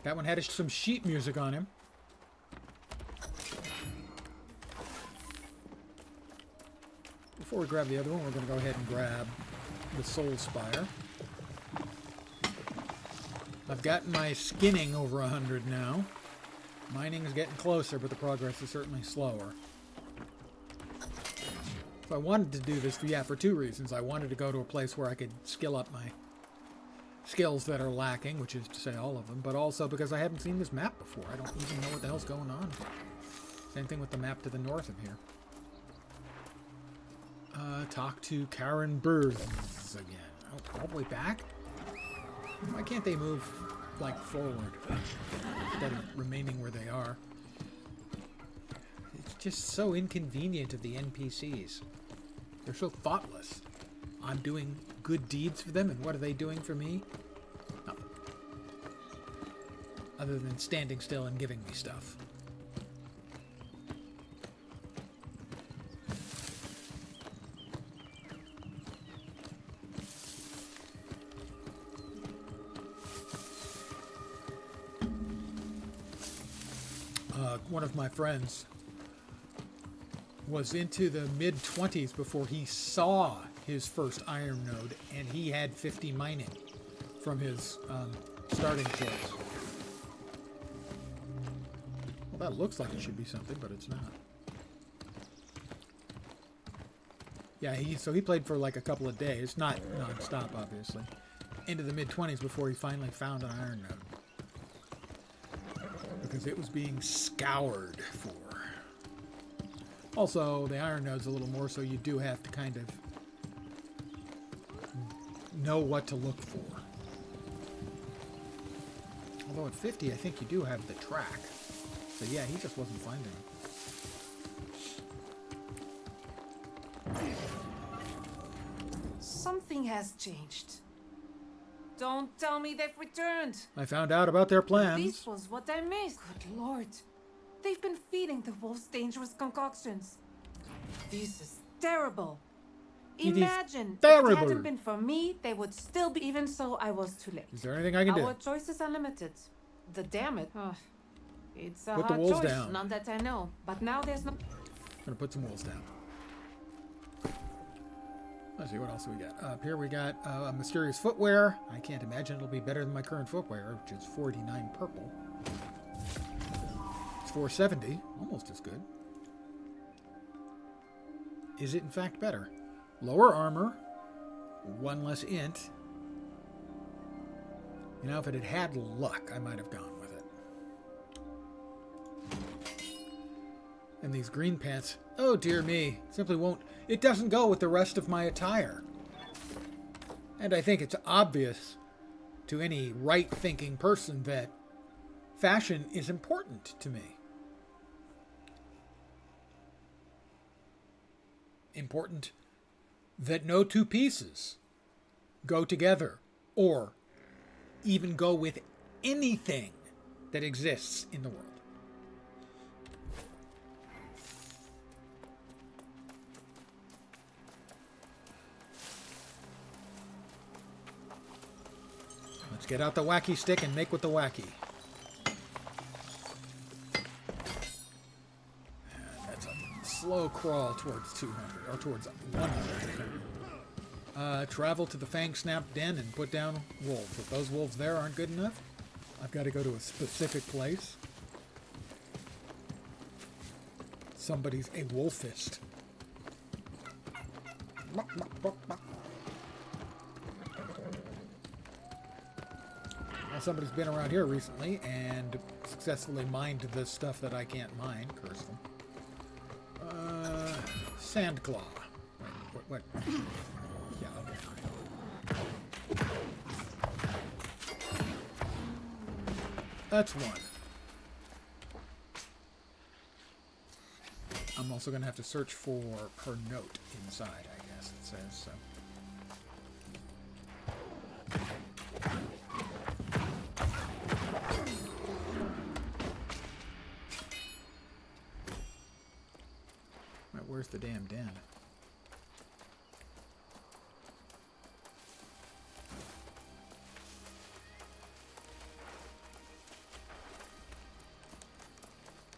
That one had some sheet music on him. Before we grab the other one, we're going to go ahead and grab the Soul Spire. I've gotten my skinning over 100 now. Mining is getting closer, but the progress is certainly slower. So I wanted to do this for two reasons. I wanted to go to a place where I could skill up my skills that are lacking, which is to say all of them, but also because I haven't seen this map before. I don't even know what the hell's going on. Same thing with the map to the north of here. Talk to Karen Burrs again. Oh, all the way back? Why can't they move, like, forward instead of remaining where they are? It's just so inconvenient of the NPCs. They're so thoughtless. I'm doing good deeds for them, and what are they doing for me? Nothing. Other than standing still and giving me stuff. One of my friends was into the mid-20s before he saw his first iron node, and he had 50 mining from his starting place. Well, that looks like it should be something, but it's not. Yeah, so he played for like a couple of days, not non-stop, obviously, into the mid-20s before he finally found an iron node. Because it was being scoured for. Also, the iron node's a little more, so you do have to kind of know what to look for. Although at 50, I think you do have the track. So yeah, he just wasn't finding them. Something has changed. Don't tell me they've returned. I found out about their plans. This was what I missed. Good lord. They've been feeding the wolves dangerous concoctions. This is terrible. Imagine if it hadn't been for me, they would still be. Even so, I was too late. Is there anything I can do? Our choices are limited. Damn it. It's a Put the hard wolves choice, down. none that I know. But now there's no... I'm gonna put some wolves down. Let's see, what else we got? Up here we got mysterious footwear. I can't imagine it'll be better than my current footwear, which is 49 purple. It's 470, almost as good. Is it in fact better? Lower armor, one less int. You know, if it had had luck, I might have gone with it. And these green pants, oh dear me, simply won't, it doesn't go with the rest of my attire. And I think it's obvious to any right-thinking person that fashion is important to me. Important that no two pieces go together or even go with anything that exists in the world. Let's get out the wacky stick and make with the wacky. And that's a slow crawl towards 200, or towards 100. Travel to the Fang Snap Den and put down wolves. If those wolves there aren't good enough, I've got to go to a specific place. Somebody's a wolfist. Well, somebody's been around here recently and successfully mined the stuff that I can't mine. Curse them. Sandclaw. What? Yeah, okay. That's one. I'm also going to have to search for her note inside, I guess it says so. Where's the damn den?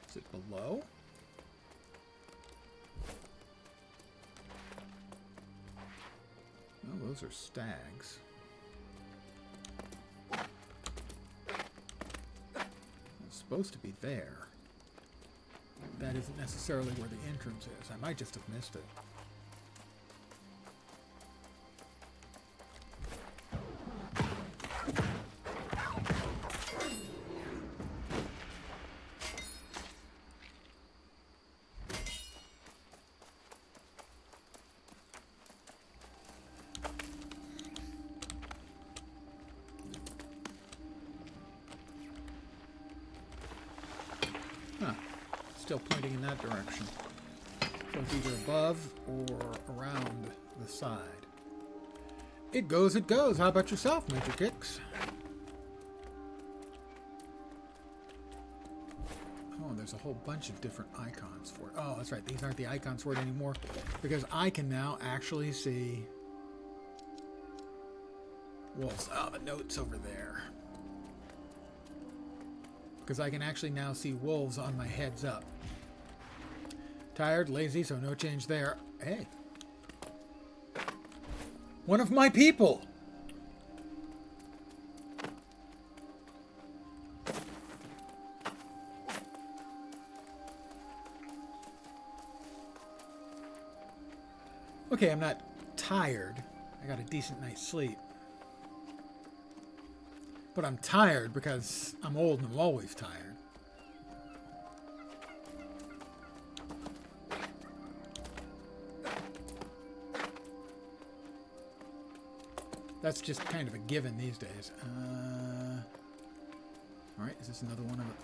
Is it below? Oh, those are stags. It's supposed to be there. That isn't necessarily where the entrance is. I might just have missed it. Huh. Still pointing in that direction. So it's either above or around the side. It goes, it goes. How about yourself, Major Kicks? Oh, there's a whole bunch of different icons for it. Oh, that's right. These aren't the icons for it anymore because I can now actually see wolves. Oh, the note's over there. because I can actually now see wolves on my heads up. Tired, lazy, so no change there. Hey. One of my people! Okay, I'm not tired. I got a decent night's sleep. But I'm tired because I'm old and I'm always tired. That's just kind of a given these days. Alright, is this another one of it?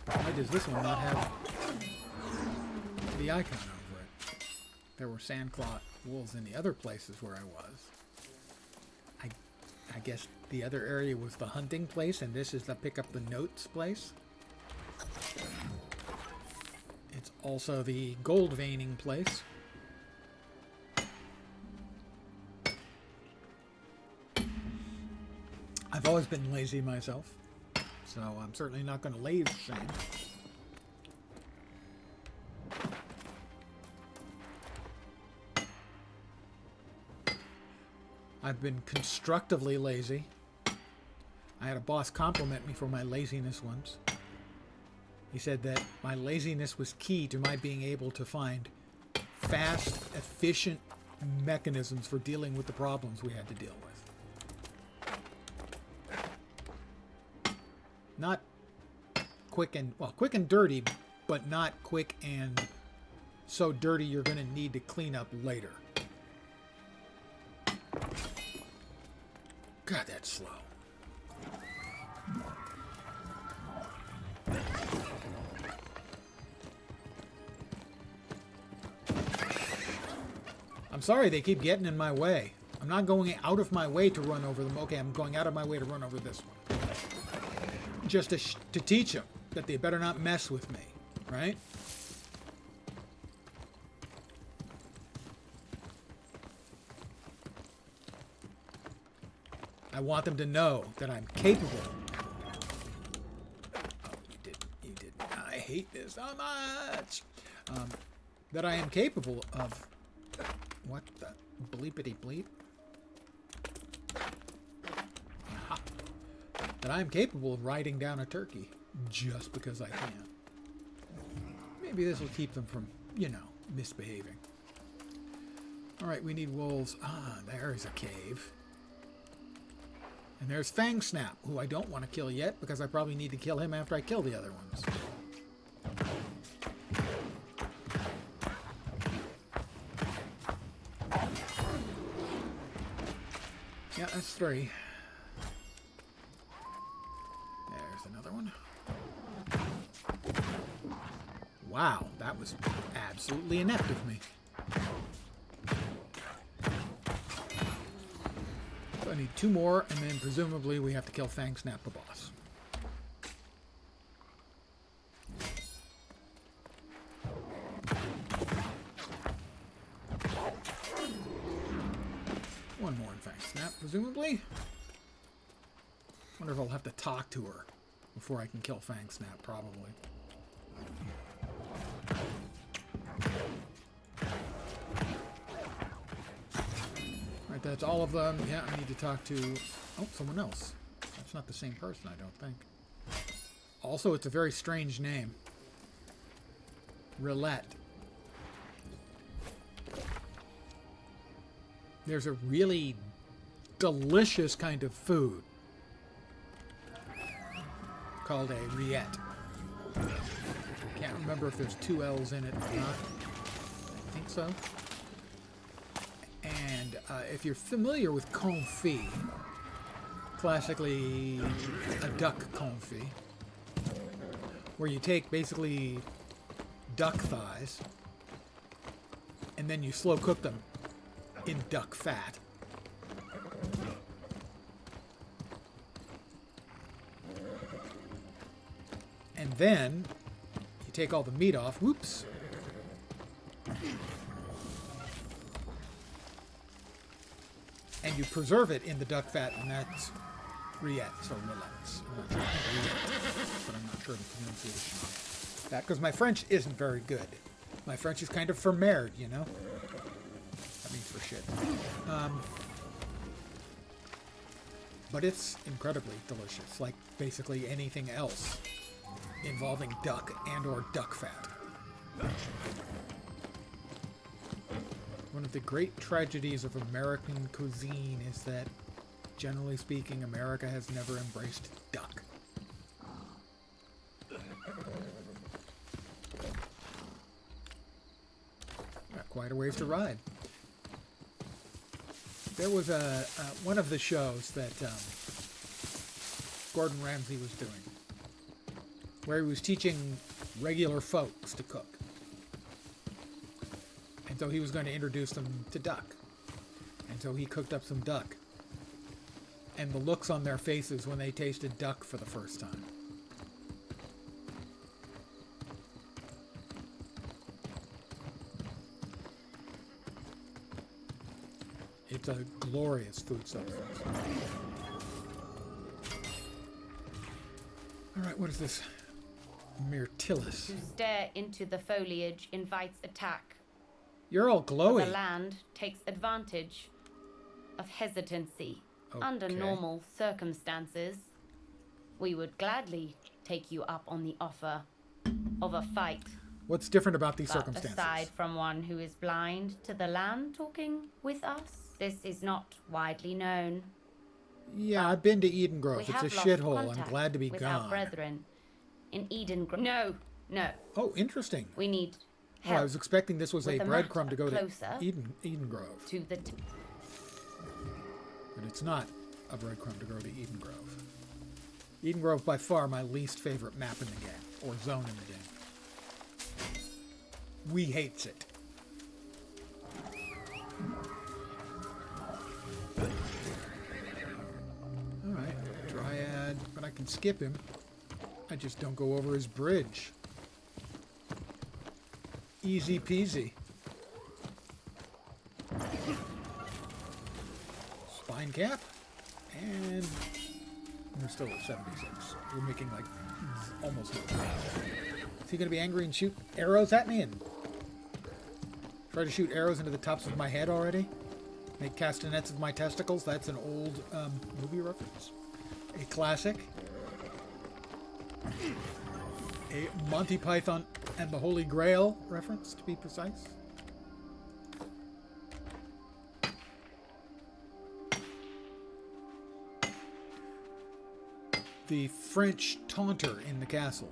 Why does this one not have the icon over it? There were sandclaw wolves in the other places where I was. I guess the other area was the hunting place, and this is the pick up the notes place. It's also the gold veining place. I've always been lazy myself, so I'm certainly not going to lay the same. I've been constructively lazy. I had a boss compliment me for my laziness once. He said that my laziness was key to my being able to find fast, efficient mechanisms for dealing with the problems we had to deal with. Not quick and dirty, but not quick and so dirty you're going to need to clean up later. God, that's slow. I'm sorry they keep getting in my way. I'm not going out of my way to run over them. Okay, I'm going out of my way to run over this one. Just to teach them that they better not mess with me, right? I want them to know that I'm capable. Oh, you didn't. I hate this so much. That I am capable of. What the bleepity bleep? Aha. That I am capable of riding down a turkey just because I can. Maybe this will keep them from, you know, misbehaving. Alright, we need wolves. Ah, there's a cave. And there's Fang Snap, who I don't want to kill yet, because I probably need to kill him after I kill the other ones. Yeah, that's 3. There's another one. Wow, that was absolutely inept of me. So I need 2 more, and then presumably we have to kill Fang Snap the boss. One more in Fang Snap, presumably. Wonder if I'll have to talk to her before I can kill Fang Snap, probably. Right, that's all of them. Yeah, I need to talk to... Oh, someone else. That's not the same person, I don't think. Also, it's a very strange name. Roulette. There's a really delicious kind of food called a rillette. Can't remember if there's 2 L's in it or not. I think so. And if you're familiar with confit, classically a duck confit, where you take basically duck thighs and then you slow cook them in duck fat. And then you take all the meat off. Whoops. And you preserve it in the duck fat, and that's Rillettes or rillettes. I'm not sure. I think rillettes, but I'm not sure the pronunciation on that because my French isn't very good. My French is kind of for merde, you know? That means for shit. But it's incredibly delicious, like basically anything else involving duck and or duck fat. One of the great tragedies of American cuisine is that, generally speaking, America has never embraced duck. Got quite a ways to ride. There was one of the shows that Gordon Ramsay was doing, where he was teaching regular folks to cook. And so he was going to introduce them to duck. And so he cooked up some duck. And the looks on their faces when they tasted duck for the first time. It's a glorious food substance. Alright, what is this? Myrtillus. To stare into the foliage invites attack. You're all glowy. The land takes advantage of hesitancy. Under Okay. normal circumstances, we would gladly take you up on the offer of a fight. What's different about these But circumstances? aside from one who is blind to the land talking with us, this is not widely known. Yeah, I've been to Eden We Grove. It's a have lost shithole. I'm contact glad to be with our gone. brethren in Eden Grove. No. Oh, interesting. We need Oh, help I was expecting this was a with the breadcrumb to go matter to closer Eden Grove. to the But it's not a breadcrumb to go to Eden Grove. Eden Grove, by far, my least favorite map in the game, or zone in the game. We hates it. Alright, Dryad, but I can skip him. I just don't go over his bridge. Easy peasy. Spine cap. And we're still at 76. We're making like almost no progress. Is he going to be angry and shoot arrows at me and try to shoot arrows into the tops of my head already? Make castanets of my testicles? That's an old movie reference. A classic. A Monty Python and the Holy Grail reference, to be precise. The French taunter in the castle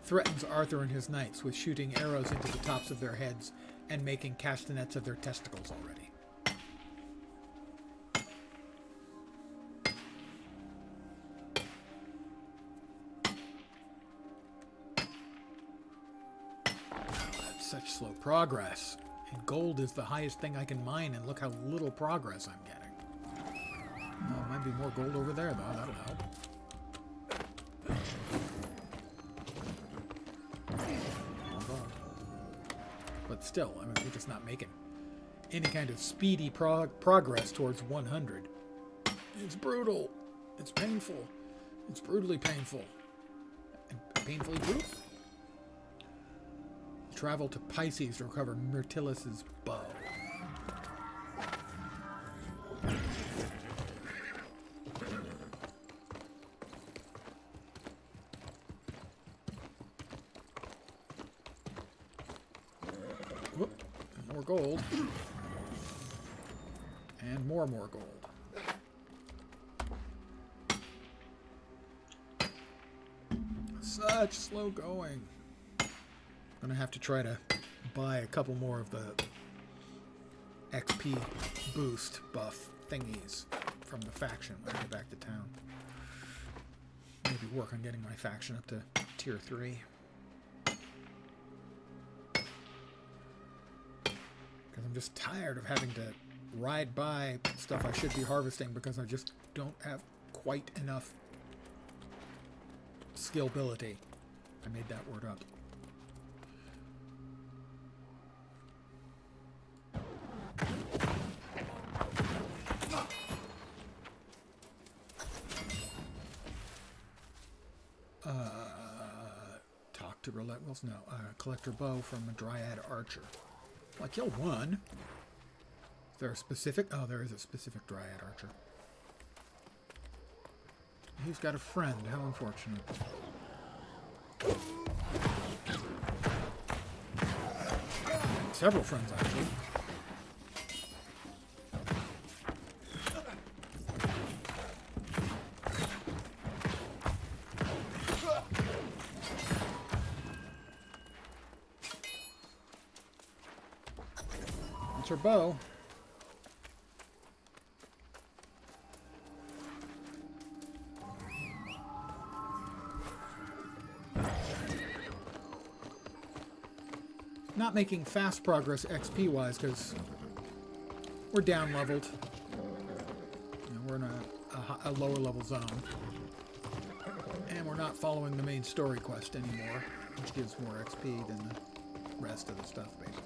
threatens Arthur and his knights with shooting arrows into the tops of their heads and making castanets of their testicles already. That's such slow progress. And gold is the highest thing I can mine, and look how little progress I'm getting. Oh, might be more gold over there, though. That'll help. But still, I mean, we're just not making any kind of speedy progress towards 100. It's brutal. It's painful. It's brutally painful. And painfully brutal. Travel to Pisces to recover Myrtillus's bow. Whoop. More gold. And more gold. Such slow going. I'm gonna have to try to buy a couple more of the XP boost buff thingies from the faction when I get back to town. Maybe work on getting my faction up to tier 3. Because I'm just tired of having to ride by stuff I should be harvesting because I just don't have quite enough skillability. I made that word up. Collector roulette wheels? No. Collector bow from a dryad archer. Well, I killed one. Is there a specific? Oh, there is a specific dryad archer. He's got a friend. How unfortunate. Several friends, actually. That's her bow. Not making fast progress XP wise because we're down leveled. You know, we're in a lower level zone. And we're not following the main story quest anymore, which gives more XP than the rest of the stuff, basically.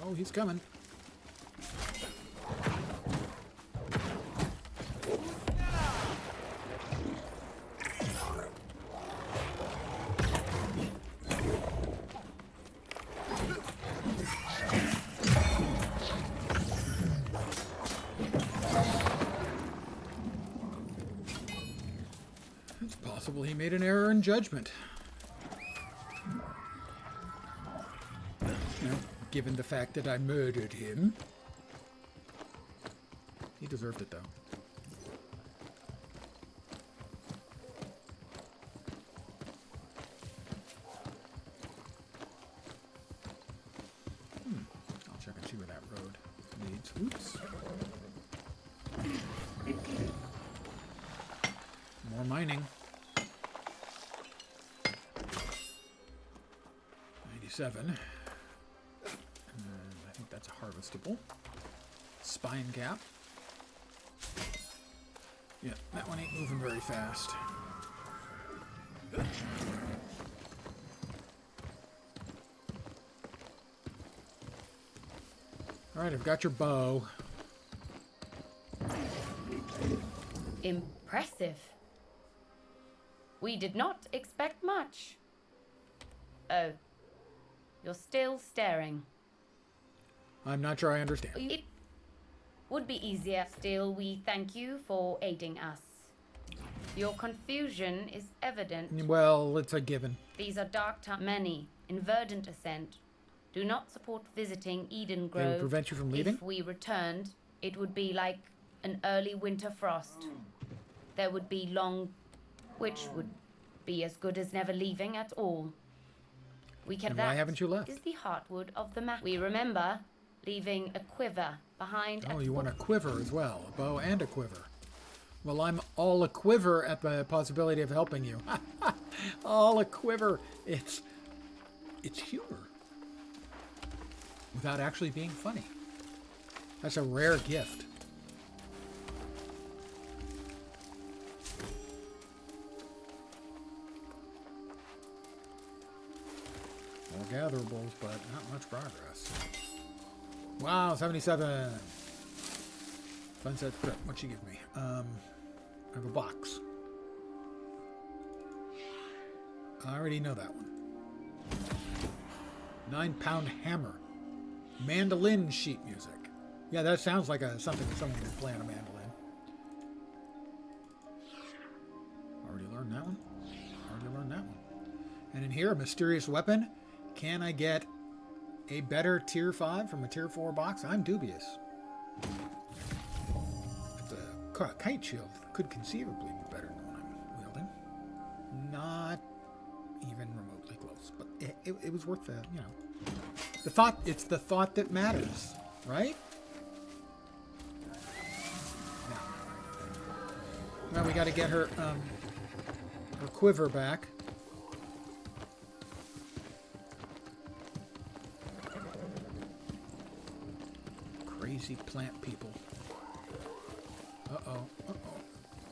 Oh, he's coming. It's possible he made an error in judgment. Given the fact that I murdered him. He deserved it, though. I'll check and see where that road leads. Oops. More mining. 97. That's a harvestable. Spine gap. Yeah, that one ain't moving very fast. Alright, I've got your bow. Impressive. We did not expect much. Oh. You're still staring. I'm not sure I understand. It would be easier. Still, we thank you for aiding us. Your confusion is evident. Well, it's a given. These are dark times. Many, in verdant ascent, do not support visiting Eden Grove. They would prevent you from leaving? If we returned, it would be like an early winter frost. There would be long, which would be as good as never leaving at all. We can. And why haven't you left? Is the heartwood of the map. We remember leaving a quiver behind. Oh, you want a quiver as well. A bow and a quiver. Well, I'm all a quiver at the possibility of helping you. All a quiver. It's humor. Without actually being funny. That's a rare gift. More gatherables, but not much progress. Wow, 77. Sunset Strip. What'd she give me? I have a box. I already know that one. 9-pound hammer. Mandolin sheet music. Yeah, that sounds like something someone could play on a mandolin. Already learned that one. And in here, a mysterious weapon. Can I get a better tier 5 from a tier 4 box? I'm dubious. The kite shield could conceivably be better than the one I'm wielding. Not even remotely close, but it was worth the, you know, the thought. It's the thought that matters, right? Now we got to get her quiver back. Crazy plant people. Uh-oh.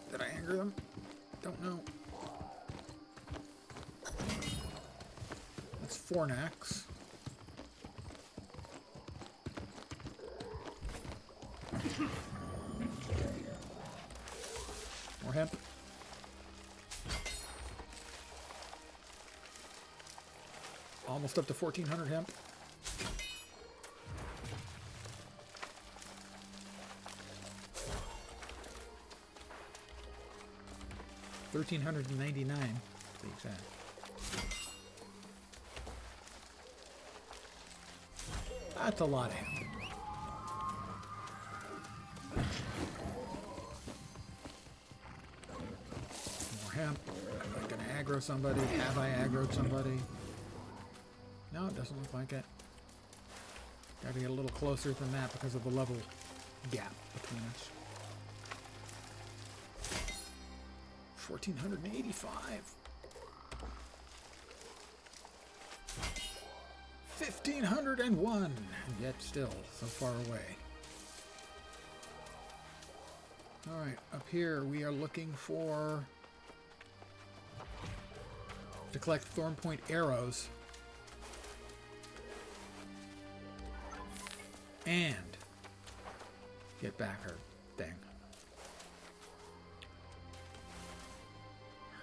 Did I anger them? Don't know. Let's fornax. More hemp. Almost up to 1,400 hemp. $1,399 to be exact. That's a lot of hemp. More hemp. Am I gonna aggro somebody? Have I aggroed somebody? No, it doesn't look like it. Gotta get a little closer than that because of the level gap between us. 1,485. 1,501. And yet still so far away. Alright, up here we are looking for to collect thorn point arrows. And get back her thing.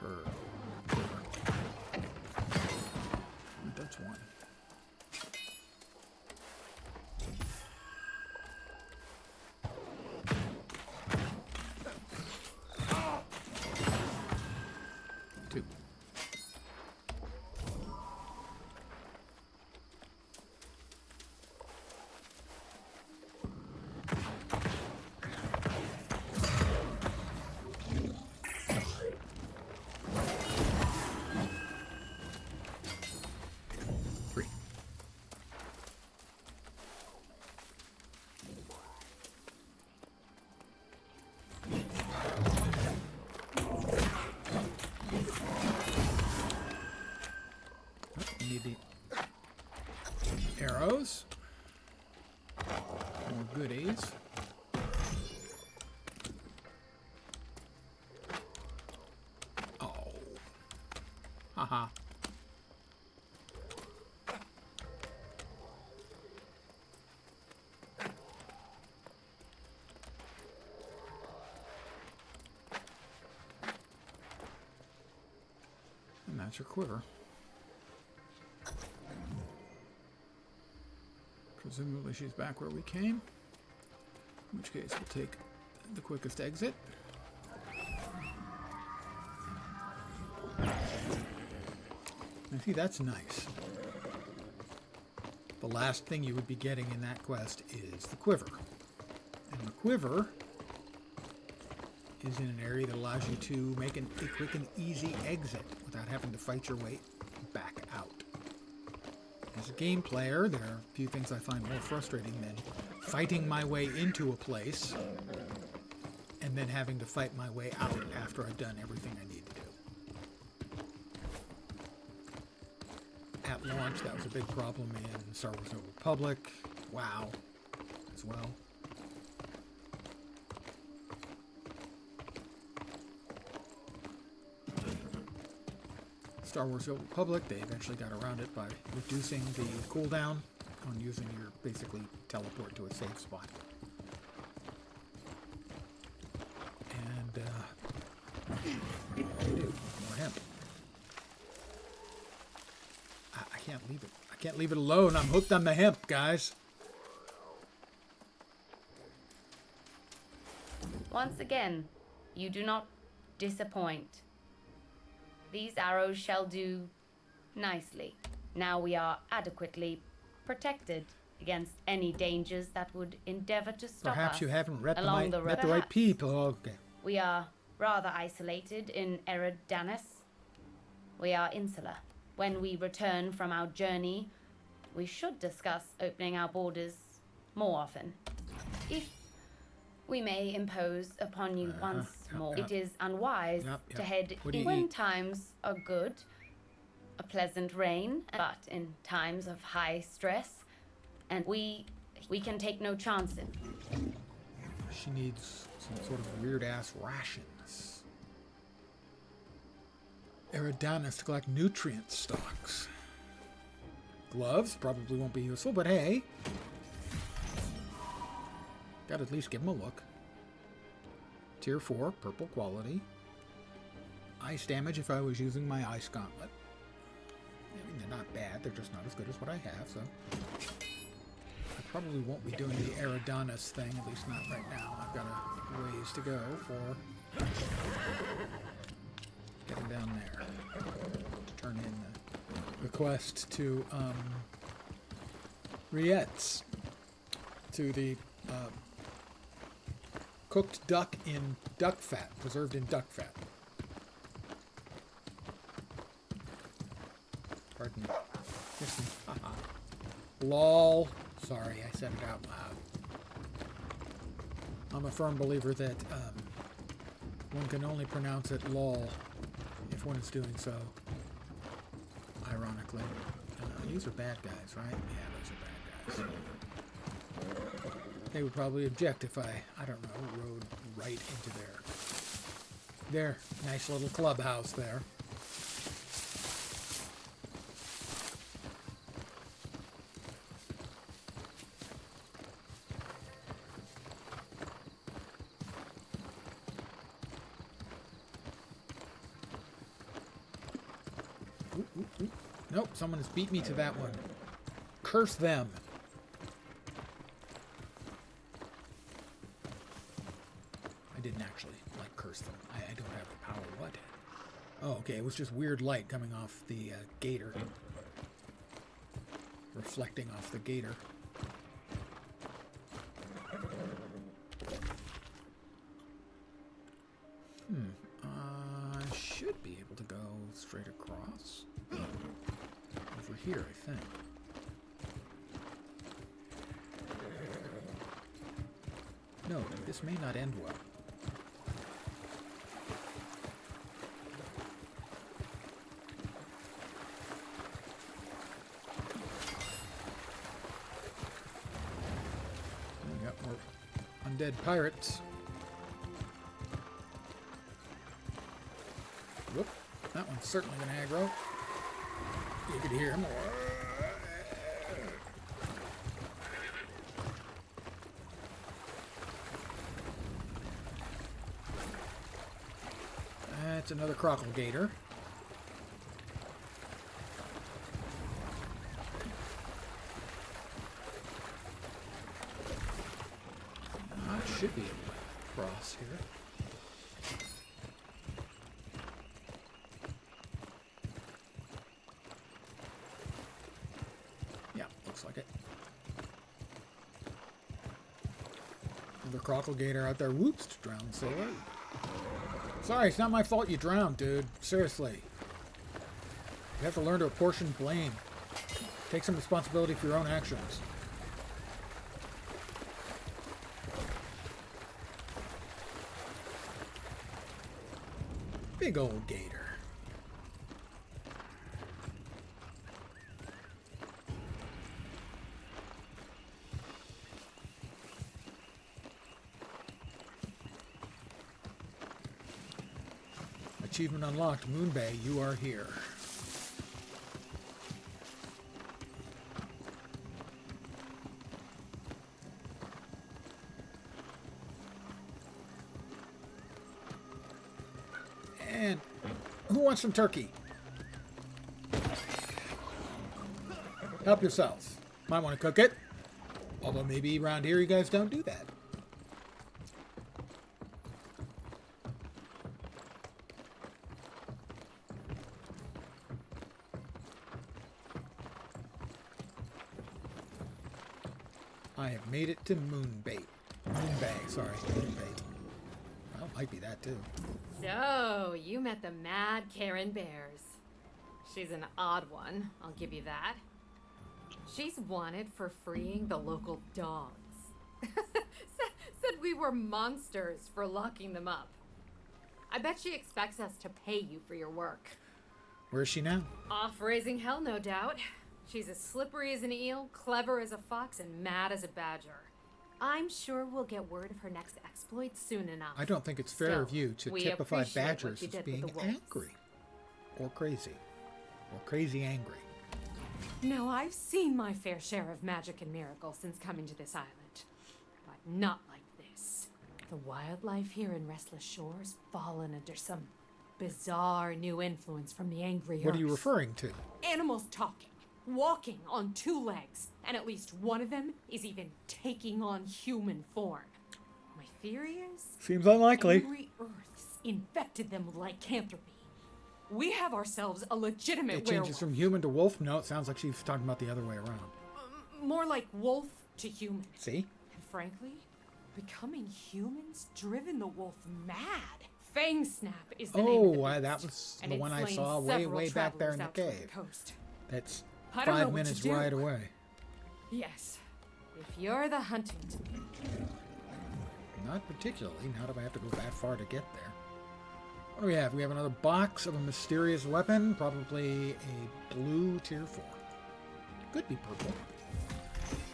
Her. That's one. Two. Three. We need the arrows. More goodies. Oh. Haha. And that's your quiver. Presumably she's back where we came. In which case we'll take the quickest exit. Now see, that's nice. The last thing you would be getting in that quest is the quiver. And the quiver is in an area that allows you to make a quick and easy exit without having to fight your way back out. As a game player, there are a few things I find more frustrating than fighting my way into a place and then having to fight my way out after I've done everything I need to do. At launch, that was a big problem in Star Wars: New Republic, WoW, as well. Star Wars: New Republic, they eventually got around it by reducing the cooldown on using your basically teleport to a safe spot. And what do you do? More hemp. I can't leave it. I can't leave it alone. I'm hooked on the hemp, guys. Once again, you do not disappoint. These arrows shall do nicely. Now we are adequately protected against any dangers that would endeavor to stop us. Perhaps you haven't met along the road. the right people. Okay. We are rather isolated in Eridanus. We are insular. When we return from our journey, we should discuss opening our borders more often. If we may impose upon you once more, it is unwise to head in when times are good, a pleasant reign, but in times of high stress, and we can take no chances. She needs some sort of weird-ass rations. Eridanus to collect nutrient stocks. Gloves probably won't be useful, but hey. Gotta at least give them a look. Tier 4, purple quality. Ice damage if I was using my ice gauntlet. I mean, they're not bad, they're just not as good as what I have, so. I probably won't be doing the Eridanus thing, at least not right now. I've got a ways to go for getting down there. To turn in the request to, Rietz. To the, cooked duck in duck fat, preserved in duck fat. Pardon me. Haha. Lol. Sorry, I said it out loud. I'm a firm believer that one can only pronounce it lol if one is doing so ironically. These are bad guys, right? Yeah, those are bad guys. They would probably object if I don't know, rode right into their nice little clubhouse there. Nope, someone has beat me to that one. Curse them. I didn't actually, like, curse them. I don't have the power. What? Oh, okay, it was just weird light coming off the gator. Reflecting off the gator. I should be able to go straight across. Over here, I think. No, this may not end well. We got more undead pirates. Whoop. That one's certainly going to aggro. You could hear him. That's another crockle gator. I should be able to cross here. Like it. Another crockle gator out there. Whoops, drowned sailor. Sorry, it's not my fault you drowned, dude. Seriously. You have to learn to apportion blame. Take some responsibility for your own actions. Big old gator. Achievement unlocked. Moon Bay, you are here. And who wants some turkey? Help yourselves. Might want to cook it. Although maybe around here you guys don't do that. I have made it to Moonbait. Moonbay, sorry. Moonbait. Well, it might be that too. So, you met the mad Karen Bears. She's an odd one, I'll give you that. She's wanted for freeing the local dogs. Said we were monsters for locking them up. I bet she expects us to pay you for your work. Where is she now? Off raising hell, no doubt. She's as slippery as an eel, clever as a fox, and mad as a badger. I'm sure we'll get word of her next exploit soon enough. I don't think it's fair Still, of you to we typify appreciate what badgers you as did with being the wolves. angry. Or crazy. Or crazy angry. Now, I've seen my fair share of magic and miracles since coming to this island, but not like this. The wildlife here in Restless Shores fallen under some bizarre new influence from the angry What are you Earth. referring to? Animals talking, walking on two legs, and at least one of them is even taking on human form. My theory is... Seems unlikely. Angry Earths infected them with lycanthropy. We have ourselves a legitimate It changes from human to wolf? No, it sounds like she's talking about the other way around. More like wolf to human. See? And frankly, becoming humans driven the wolf mad. Fang Snap is the name of the beast, that was and the it's one I slain saw several way back there in the travelers out toward cave. coast. That's I don't know 5 what to minutes do. right away. Yes. If you're the Huntington, Not particularly, not if I have to go that far to get there. What do we have? We have another box of a mysterious weapon, probably a blue tier 4. Could be purple.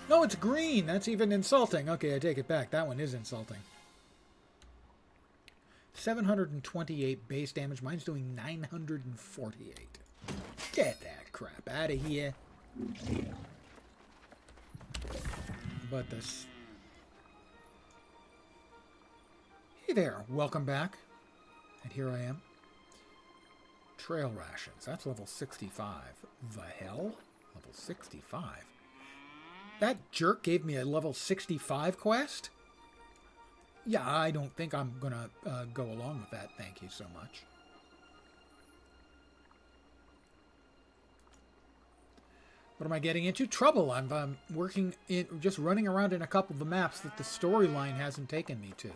No, it's green! That's even insulting. Okay, I take it back. That one is insulting. 728 base damage. Mine's doing 948. Get that crap out of here. But this... Hey there, welcome back. And here I am. Trail rations. That's level 65. The hell? Level 65? That jerk gave me a level 65 quest? Yeah, I don't think I'm gonna go along with that. Thank you so much. What am I getting into? Trouble. I'm working in, just running around in a couple of the maps that the storyline hasn't taken me to.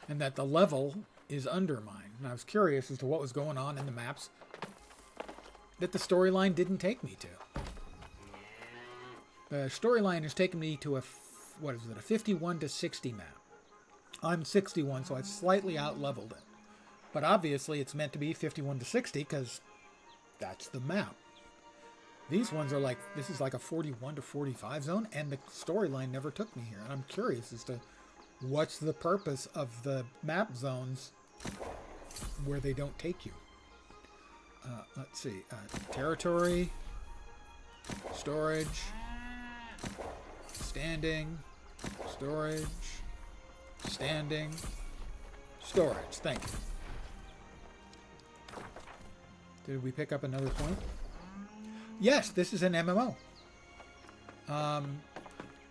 And that the level is under mine. And I was curious as to what was going on in the maps that the storyline didn't take me to. The storyline has taken me to a 51 to 60 map. I'm 61, so I've slightly out-leveled it. But obviously it's meant to be 51 to 60 because that's the map. These ones are like, this is like a 41 to 45 zone, and the storyline never took me here. And I'm curious as to what's the purpose of the map zones where they don't take you. Let's see. Territory. Storage. Standing. Storage. Standing. Storage. Thank you. Did we pick up another point? Yes, this is an MMO.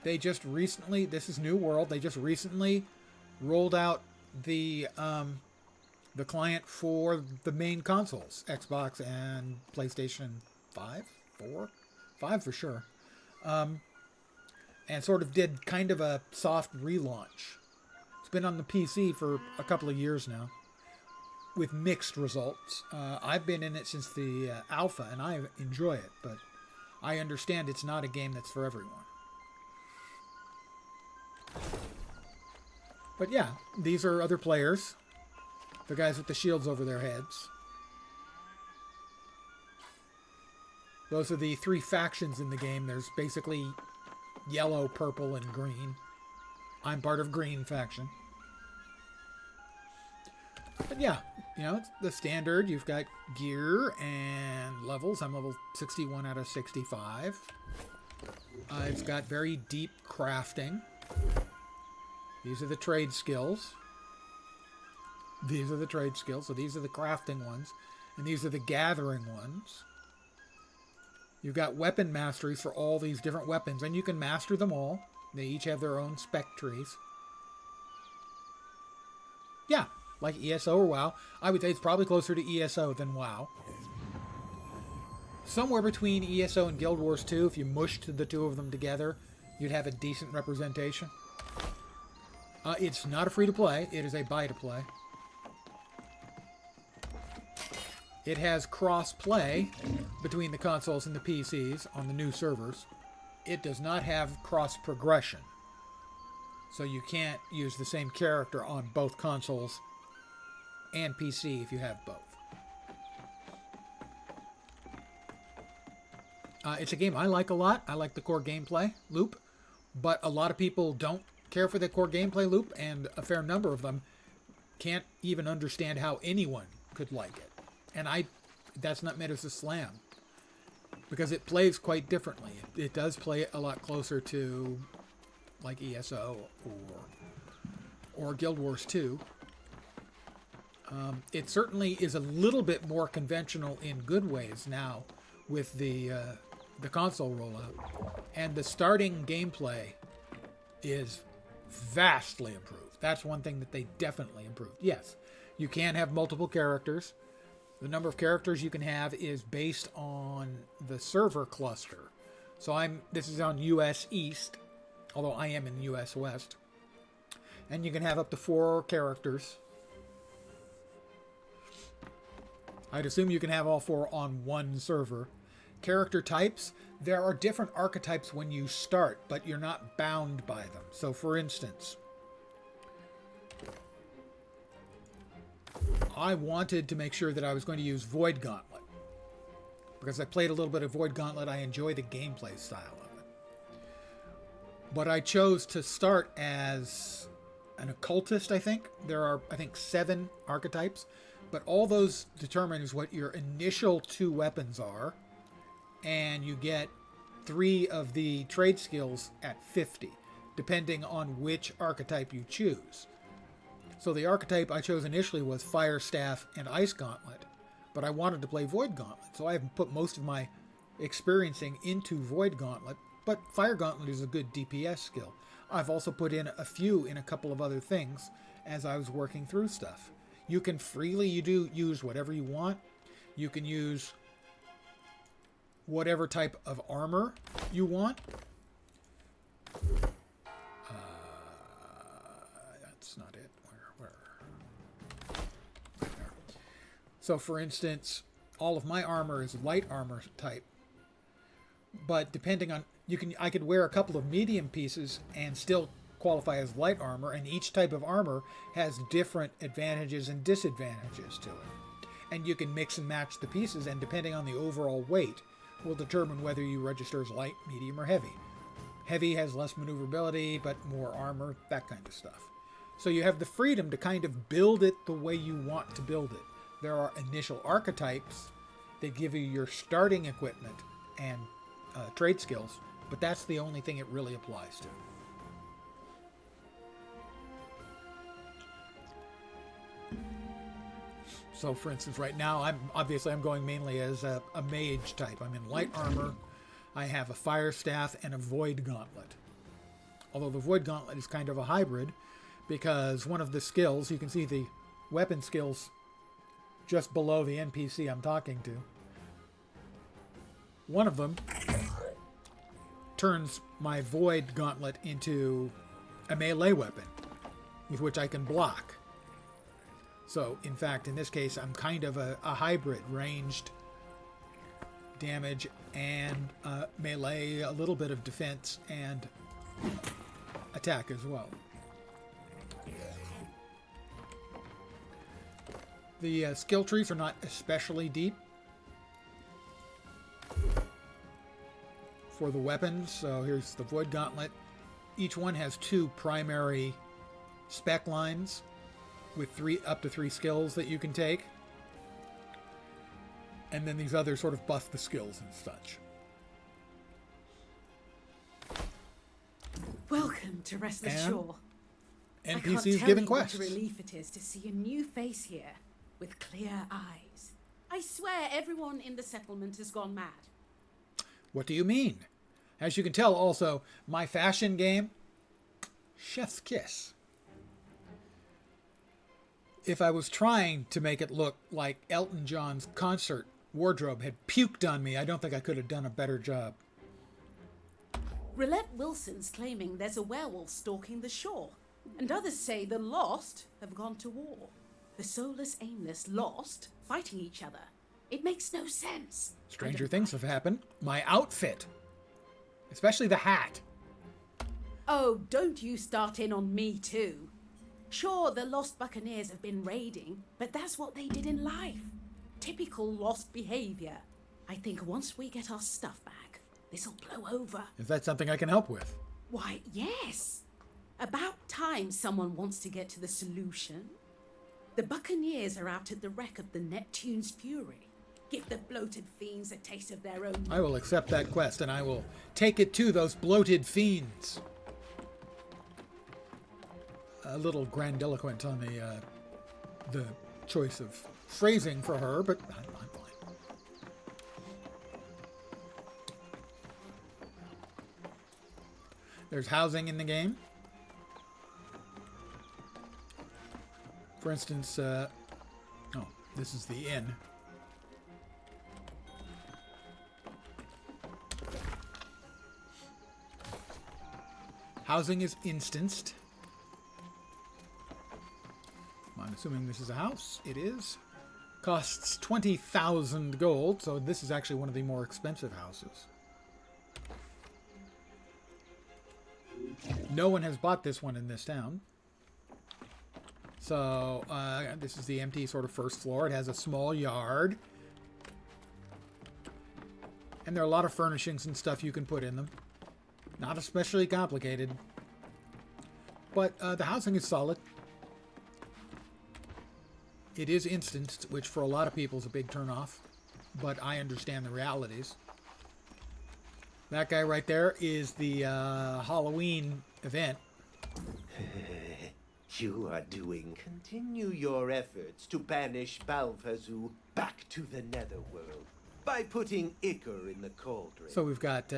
They just recently, this is New World, they just recently rolled out the client for the main consoles, Xbox and PlayStation 5, 4, 5 for sure. And sort of did kind of a soft relaunch. It's been on the PC for a couple of years now, with mixed results. I've been in it since the alpha, and I enjoy it, but I understand it's not a game that's for everyone. But yeah, these are other players. The guys with the shields over their heads. Those are the 3 factions in the game. There's basically yellow, purple, and green. I'm part of green faction. But yeah, you know, it's the standard. You've got gear and levels. I'm level 61 out of 65. It's got very deep crafting. These are the trade skills. These are the trade skills. So these are the crafting ones. And these are the gathering ones. You've got weapon masteries for all these different weapons. And you can master them all. They each have their own spec trees. Yeah, like ESO or WoW. I would say it's probably closer to ESO than WoW. Somewhere between ESO and Guild Wars 2, if you mushed the two of them together, you'd have a decent representation. It's not a free-to-play. It is a buy-to-play. It has cross-play between the consoles and the PCs on the new servers. It does not have cross-progression. So you can't use the same character on both consoles and PC if you have both. It's a game I like a lot. I like the core gameplay loop. But a lot of people don't care for the core gameplay loop, and a fair number of them can't even understand how anyone could like it. And that's not meant as a slam. because it plays quite differently. It does play a lot closer to like ESO or Guild Wars 2. It certainly is a little bit more conventional in good ways now with the console rollout, and the starting gameplay is vastly improved. That's one thing that they definitely improved. Yes, you can have multiple characters. The number of characters you can have is based on the server cluster. So this is on US East, although I am in US West. And you can have up to 4 characters. I'd assume you can have all 4 on one server. Character types, there are different archetypes when you start, but you're not bound by them. So for instance, I wanted to make sure that I was going to use Void Gauntlet. Because I played a little bit of Void Gauntlet, I enjoy the gameplay style of it. But I chose to start as an occultist, I think. There are, I think, 7 archetypes. But all those determines what your initial 2 weapons are. And you get 3 of the trade skills at 50, depending on which archetype you choose. So the archetype I chose initially was Fire Staff and Ice Gauntlet, but I wanted to play Void Gauntlet, so I have put most of my experiencing into Void Gauntlet, but Fire Gauntlet is a good DPS skill. I've also put in a few in a couple of other things as I was working through stuff. You can freely use whatever you want. You can use whatever type of armor you want. That's not it. Where? Right there. So, for instance, all of my armor is light armor type. But depending on, I could wear a couple of medium pieces and still qualify as light armor, and each type of armor has different advantages and disadvantages to it. And you can mix and match the pieces, and depending on the overall weight, will determine whether you register as light, medium, or heavy. Heavy has less maneuverability, but more armor, that kind of stuff. So you have the freedom to kind of build it the way you want to build it. There are initial archetypes that give you your starting equipment and trade skills, but that's the only thing it really applies to. So, for instance, right now, I'm going mainly as a mage type. I'm in light armor. I have a Fire Staff and a Void Gauntlet. Although the Void Gauntlet is kind of a hybrid, because one of the skills, you can see the weapon skills just below the NPC I'm talking to. One of them turns my Void Gauntlet into a melee weapon with which I can block. So, in fact, in this case, I'm kind of a hybrid, ranged damage and melee, a little bit of defense and attack as well. The skill trees are not especially deep for the weapons. So here's the Void Gauntlet. Each one has 2 primary spec lines with up to 3 skills that you can take. And then these others sort of buff the skills and such. Welcome to Restless Shore. NPCs giving quests. What a relief it is to see a new face here with clear eyes. I swear everyone in the settlement has gone mad. What do you mean? As you can tell also, my fashion game, chef's kiss. If I was trying to make it look like Elton John's concert wardrobe had puked on me, I don't think I could have done a better job. Roulette Wilson's claiming there's a werewolf stalking the shore, and others say the lost have gone to war. The soulless, aimless lost fighting each other. It makes no sense. Stranger things have happened. My outfit. Especially the hat. Oh, don't you start in on me too. Sure, the lost buccaneers have been raiding, but that's what they did in life. Typical lost behavior. I think once we get our stuff back, this'll blow over. Is that something I can help with? Why, yes. About time someone wants to get to the solution. The buccaneers are out at the wreck of the Neptune's Fury. Give the bloated fiends a taste of their own. I will accept that quest, and I will take it to those bloated fiends. A little grandiloquent on the choice of phrasing for her, but I'm fine. There's housing in the game. For instance, this is the inn. Housing is instanced. I'm assuming this is a house. It is. Costs 20,000 gold, so this is actually one of the more expensive houses. No one has bought this one in this town. So, this is the empty sort of first floor. It has a small yard. And there are a lot of furnishings and stuff you can put in them. Not especially complicated. But the housing is solid. It is instanced, which for a lot of people is a big turnoff. But I understand the realities. That guy right there is the Halloween event. You are doing. Continue your efforts to banish Balfazu back to the netherworld by putting Ichor in the cauldron. So we've got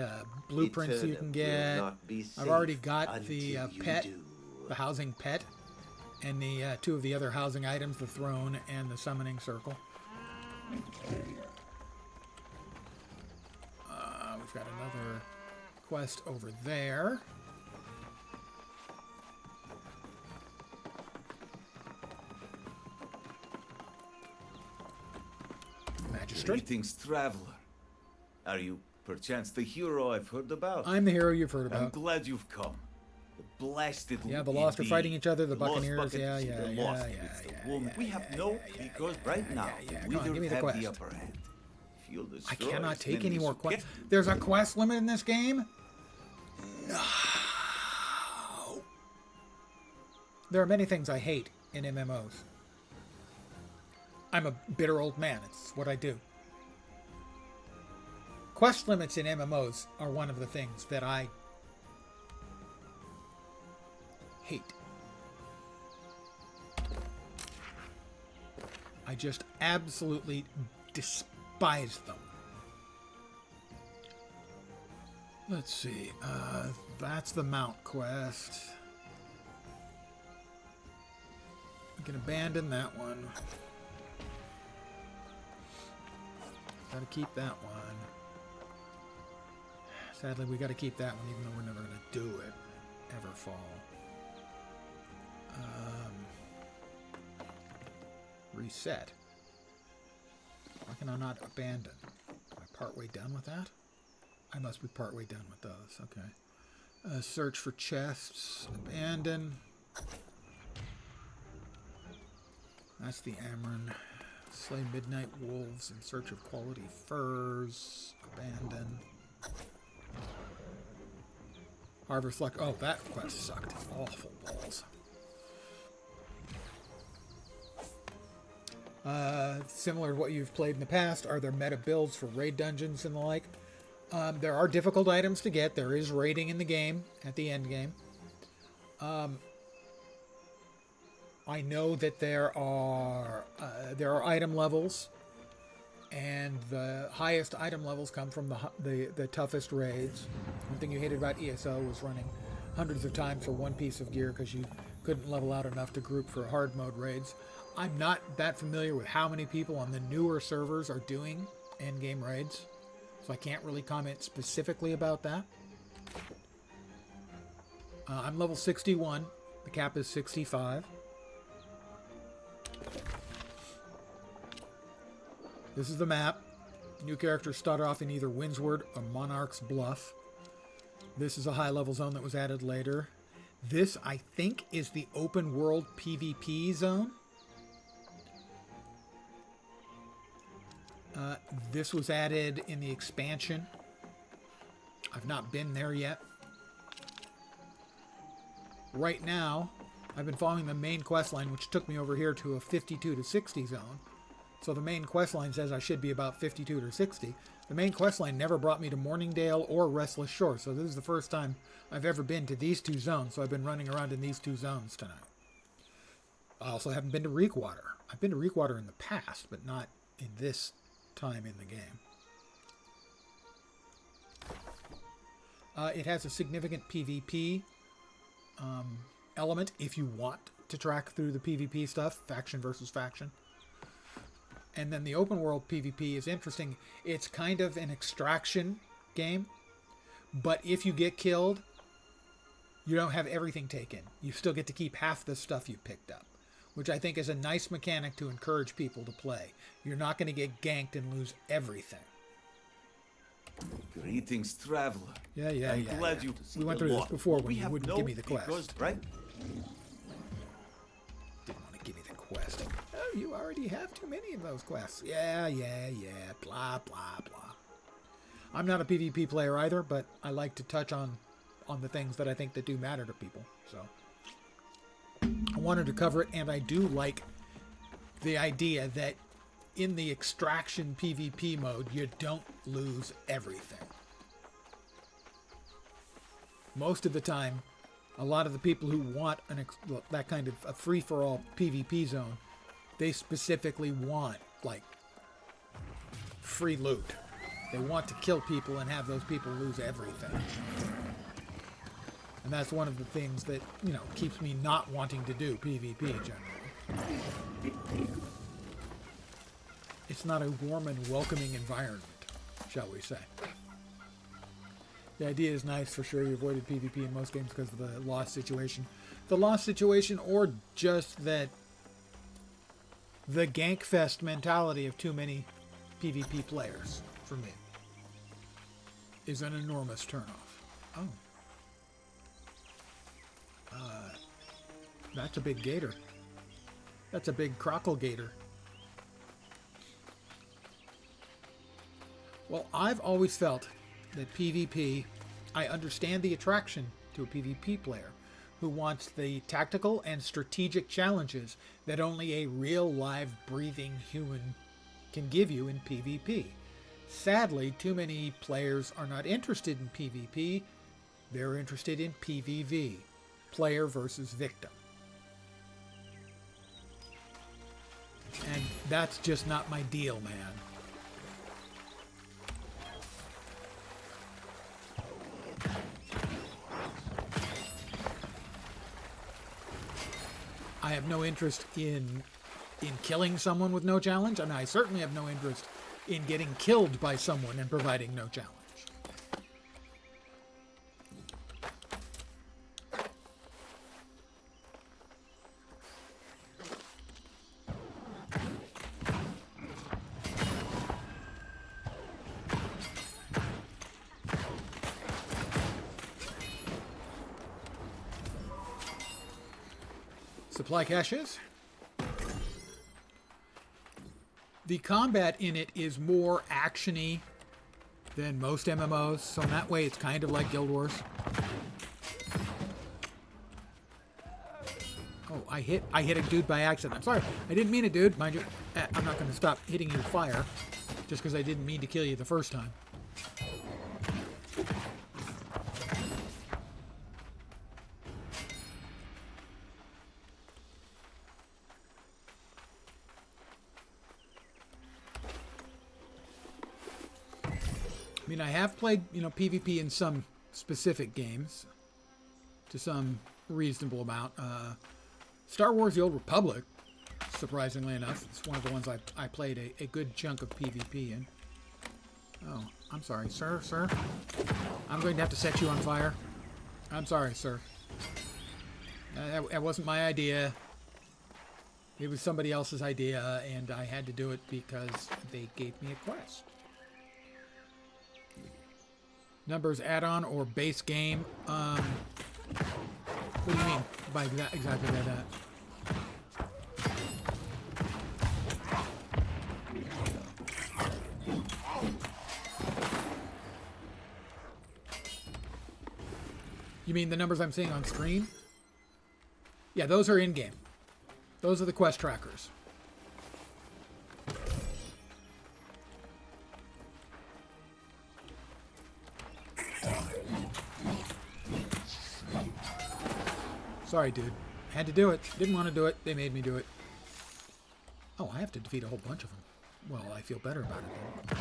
blueprints you can get. I've already got the pet, the housing pet, and the two of the other housing items, the throne and the summoning circle. We've got another quest over there. Magistrate. Greetings, traveler. Are you perchance the hero I've heard about? I'm the hero you've heard about. I'm glad you've come. The blasted. Yeah, the Lost are fighting each other. The Buccaneers. Yeah. We have no, because right now we Come on, give me the quest. the upper hand. I cannot take any more quests. There's a quest limit in this game? No. There are many things I hate in MMOs. I'm a bitter old man. It's what I do. Quest limits in MMOs are one of the things that I hate. I just absolutely despise them. Let's see. That's the Mount quest. We can abandon that one. Gotta keep that one. Sadly, we gotta keep that one, even though we're never gonna do it. Everfall. Reset. Why can I not abandon? Am I partway done with that? I must be partway done with those. Okay. Search for chests. Abandon. That's the Amron. Slay midnight wolves in search of quality furs. Abandon. Harvest luck. Oh, that quest sucked. Awful balls. Similar to what you've played in the past, are there meta builds for raid dungeons and the like? There are difficult items to get. There is raiding in the game at the end game. I know that there are item levels, and the highest item levels come from the toughest raids. One thing you hated about ESO was running hundreds of times for one piece of gear because you couldn't level out enough to group for hard mode raids. I'm not that familiar with how many people on the newer servers are doing end-game raids, so I can't really comment specifically about that. I'm level 61. The cap is 65. This is the map. New characters start off in either Windsward or Monarch's Bluff. This is a high-level zone that was added later. This, I think, is the open world PvP zone. This was added in the expansion. I've not been there yet. Right now, I've been following the main quest line, which took me over here to a 52 to 60 zone. So the main quest line says I should be about 52 to 60. The main quest line never brought me to Morningdale or Restless Shore, so this is the first time I've ever been to these two zones, so I've been running around in these two zones tonight. I also haven't been to Reekwater. I've been to Reekwater in the past, but not in this time in the game. It has a significant PvP element if you want to track through the PvP stuff, faction versus faction. And then the open world PvP is interesting. It's kind of an extraction game, but if you get killed, you don't have everything taken. You still get to keep half the stuff you picked up, which I think is a nice mechanic to encourage people to play. You're not going to get ganked and lose everything. Greetings, traveler. Yeah. I'm glad you. We went through this before when you wouldn't give me the quest. Right? Didn't want to give me the quest. Oh, you already have too many of those quests. Yeah. Blah, blah, blah. I'm not a PvP player either, but I like to touch on the things that I think that do matter to people. So I wanted to cover it, and I do like the idea that in the extraction PvP mode, you don't lose everything. Most of the time, a lot of the people who want that kind of a free-for-all PvP zone, they specifically want, like, free loot. They want to kill people and have those people lose everything. And that's one of the things that, keeps me not wanting to do PvP generally. It's not a warm and welcoming environment, shall we say. The idea is nice for sure. You avoided PvP in most games because of the lost situation. The lost situation, or just that the gank fest mentality of too many PvP players, for me, is an enormous turnoff. Oh. That's a big gator. That's a big crockle gator. Well, I've always felt that PvP, I understand the attraction to a PvP player who wants the tactical and strategic challenges that only a real, live, breathing human can give you in PvP. Sadly, too many players are not interested in PvP. They're interested in PvV, player versus victim. And that's just not my deal, man. I have no interest in killing someone with no challenge, and I certainly have no interest in getting killed by someone and providing no challenge. Supply caches. The combat in it is more actiony than most MMOs, so in that way it's kind of like Guild Wars. Oh, I hit a dude by accident. I'm sorry, I didn't mean it, dude. Mind you, I'm not going to stop hitting you with fire just because I didn't mean to kill you the first time. I mean, I have played, PvP in some specific games to some reasonable amount. Star Wars: The Old Republic, surprisingly enough, it's one of the ones I played a good chunk of PvP in. Oh, I'm sorry, sir. I'm going to have to set you on fire. I'm sorry, sir. That wasn't my idea. It was somebody else's idea, and I had to do it because they gave me a quest. Numbers add-on or base game. What do you mean by that, exactly by that? You mean the numbers I'm seeing on screen? Yeah, those are in-game. Those are the quest trackers. Sorry, dude. Had to do it. Didn't want to do it. They made me do it. Oh, I have to defeat a whole bunch of them. Well, I feel better about it then.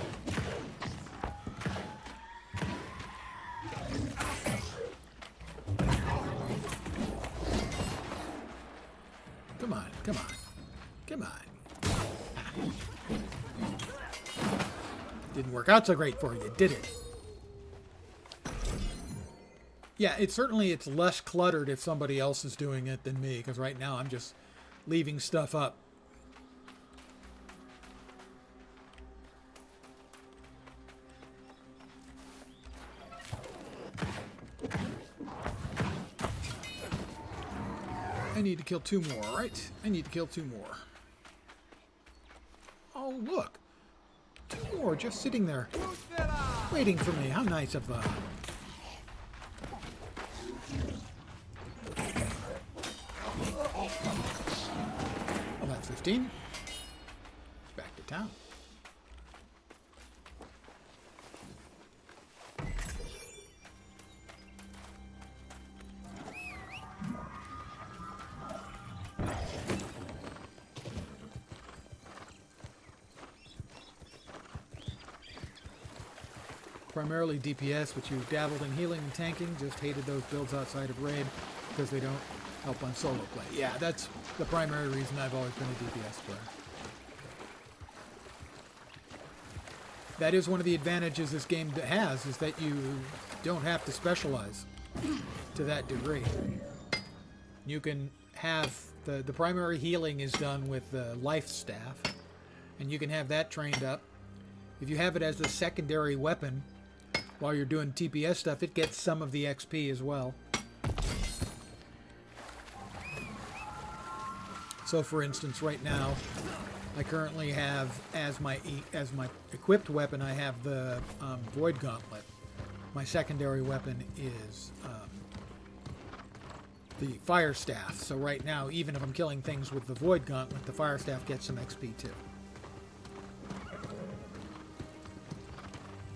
Come on, come on, come on. Didn't work out so great for you, did it? Yeah, it's less cluttered if somebody else is doing it than me, because right now I'm just leaving stuff up. I need to kill 2 more, right? I need to kill 2 more. Oh, look. 2 more just sitting there, waiting for me. How nice of them. Well, that's 15. Back to town. Primarily DPS, but you dabbled in healing and tanking. Just hated those builds outside of raid because they don't help on solo play. Yeah, that's the primary reason I've always been a DPS player. That is one of the advantages this game has, is that you don't have to specialize to that degree. You can have the primary healing is done with the life staff, and you can have that trained up. If you have it as a secondary weapon while you're doing TPS stuff, it gets some of the XP as well. So for instance, right now, I currently have, as my equipped weapon, I have the Void Gauntlet. My secondary weapon is the Fire Staff. So right now, even if I'm killing things with the Void Gauntlet, the Fire Staff gets some XP too.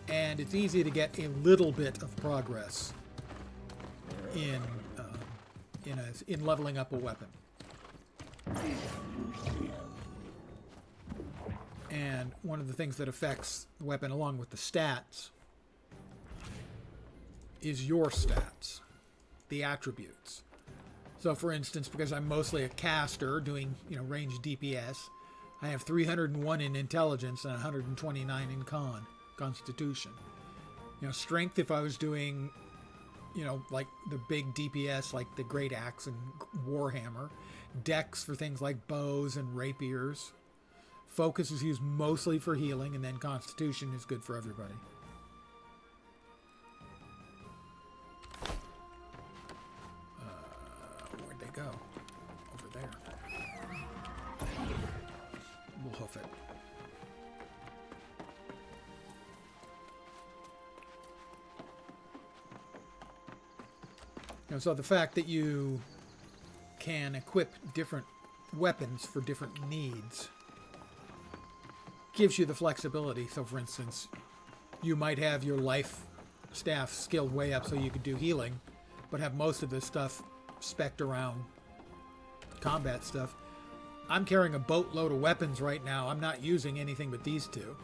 And it's easy to get a little bit of progress in leveling up a weapon. And one of the things that affects the weapon along with the stats is your stats, the attributes. So for instance, because I'm mostly a caster doing, ranged DPS, I have 301 in intelligence and 129 in constitution. Strength, if I was doing, like the big DPS, like the Great Axe and Warhammer. Dex for things like bows and rapiers. Focus is used mostly for healing, and then constitution is good for everybody. Where'd they go? Over there. We'll hoof it. So the fact that you can equip different weapons for different needs gives you the flexibility. So for instance, you might have your life staff skilled way up so you could do healing, but have most of this stuff spec'd around combat stuff. I'm carrying a boatload of weapons right now. I'm not using anything but these 2.